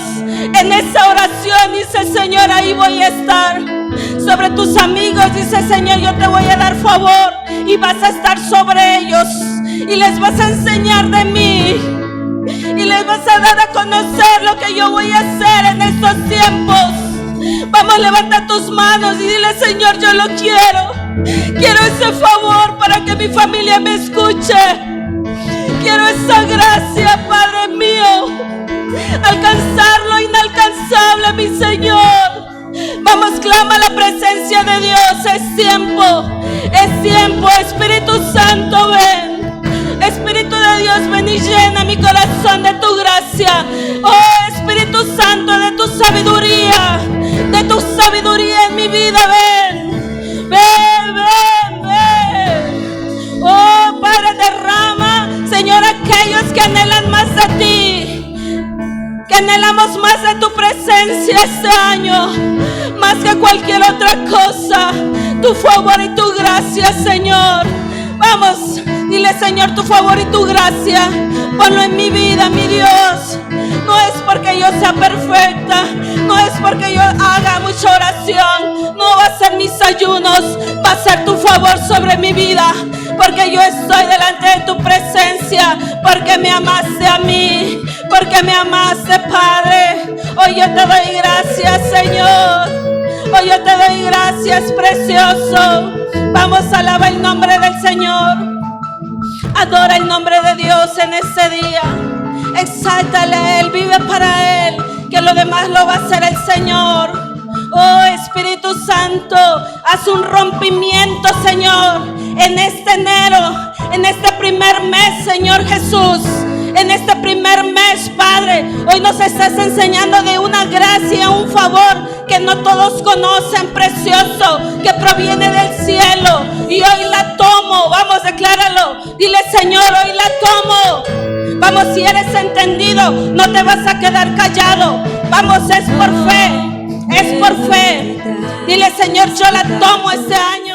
En esa oración dice el Señor: ahí voy a estar. sobre tus amigos. Dice, Señor, yo te voy a dar favor y vas a estar sobre ellos y les vas a enseñar de mí y les vas a dar a conocer lo que yo voy a hacer en estos tiempos. Vamos, levanta tus manos y dile, Señor, yo lo quiero. Quiero ese favor para que mi familia me escuche. Quiero esa gracia, Padre mío. Alcanzar lo inalcanzable, mi Señor. Vamos, clama la presencia de Dios. Es tiempo, Espíritu Santo, ven. Espíritu de Dios, ven y llena mi corazón de tu gracia. Oh, Espíritu Santo, de tu sabiduría en mi vida, ven. Ven, ven, ven. Oh, Padre, derrama, Señor, aquellos que anhelan más de ti, que anhelamos más de tu presencia este año, más que cualquier otra cosa, tu favor y tu gracia, Señor. Vamos, dile, Señor, tu favor y tu gracia, ponlo en mi vida, mi Dios. No es porque yo sea perfecta, no es porque yo haga mucha oración, no va a ser mis ayunos, va a ser tu favor sobre mi vida, porque yo estoy delante de tu presencia, porque me amaste a mí, porque me amaste, Padre. Hoy yo te doy gracias, Señor. Hoy yo te doy gracias, precioso. Vamos, alaba el nombre del Señor. Adora el nombre de Dios en este día. Exáltale a Él, vive para Él, que lo demás lo va a hacer el Señor. Oh, Espíritu Santo, haz un rompimiento, Señor, en este enero, en este primer mes, Señor Jesús. En este primer mes, Padre, hoy nos estás enseñando de una gracia, un favor que no todos conocen, precioso, que proviene del cielo. Y hoy la tomo, vamos, decláralo. Dile, Señor, hoy la tomo. Vamos, si eres entendido, no te vas a quedar callado. Vamos, es por fe, es por fe. Dile, Señor, yo la tomo este año.